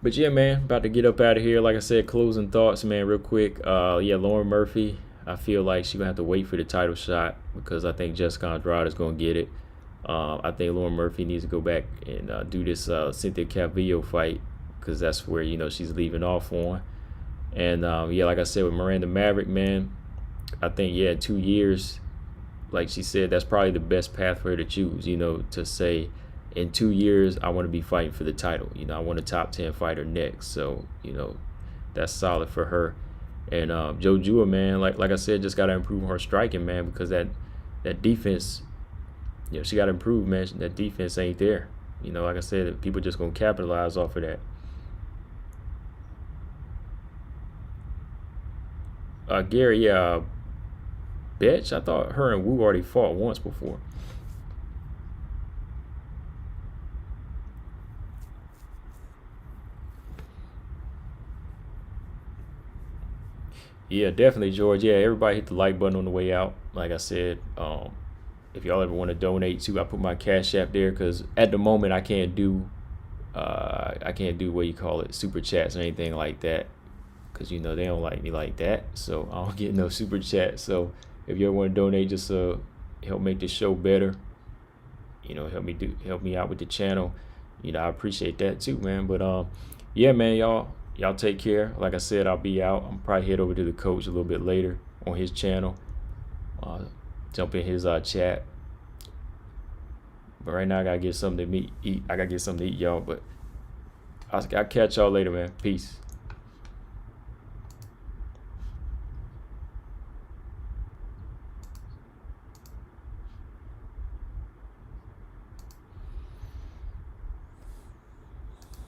But yeah, man, about to get up out of here. Like I said, closing thoughts, man, real quick. Yeah, Lauren Murphy. I feel like she's gonna have to wait for the title shot because I think Jessica Andrade is gonna get it. I think Lauren Murphy needs to go back and do this Cynthia Calvillo fight because that's where she's leaving off on. And yeah, like I said with Miranda Maverick, man, I think yeah, 2 years, like she said, that's probably the best path for her to choose. To say in 2 years I want to be fighting for the title. I want a top 10 fighter next. So that's solid for her. And Jojua, man, like I said, just gotta improve her striking, man, because that defense, she gotta improve, man. That defense ain't there. Like I said, people just gonna capitalize off of that. Gary, yeah, bitch. I thought her and Wu already fought once before. Yeah, definitely, George. Yeah, everybody hit the like button on the way out. Like I said, if y'all ever want to donate too, I put my cash app there because at the moment I can't do what you call it, super chats or anything like that because they don't like me like that. So I don't get no super chat. So if you ever want to donate, just help make this show better. Help me out with the channel. I appreciate that too, man. But yeah, man, y'all take care. Like I said, I'll be out. I'm probably head over to the coach a little bit later on his channel. Jump in his chat. But right now I gotta get something to eat. I gotta get something to eat, y'all. But I'll catch y'all later, man. Peace.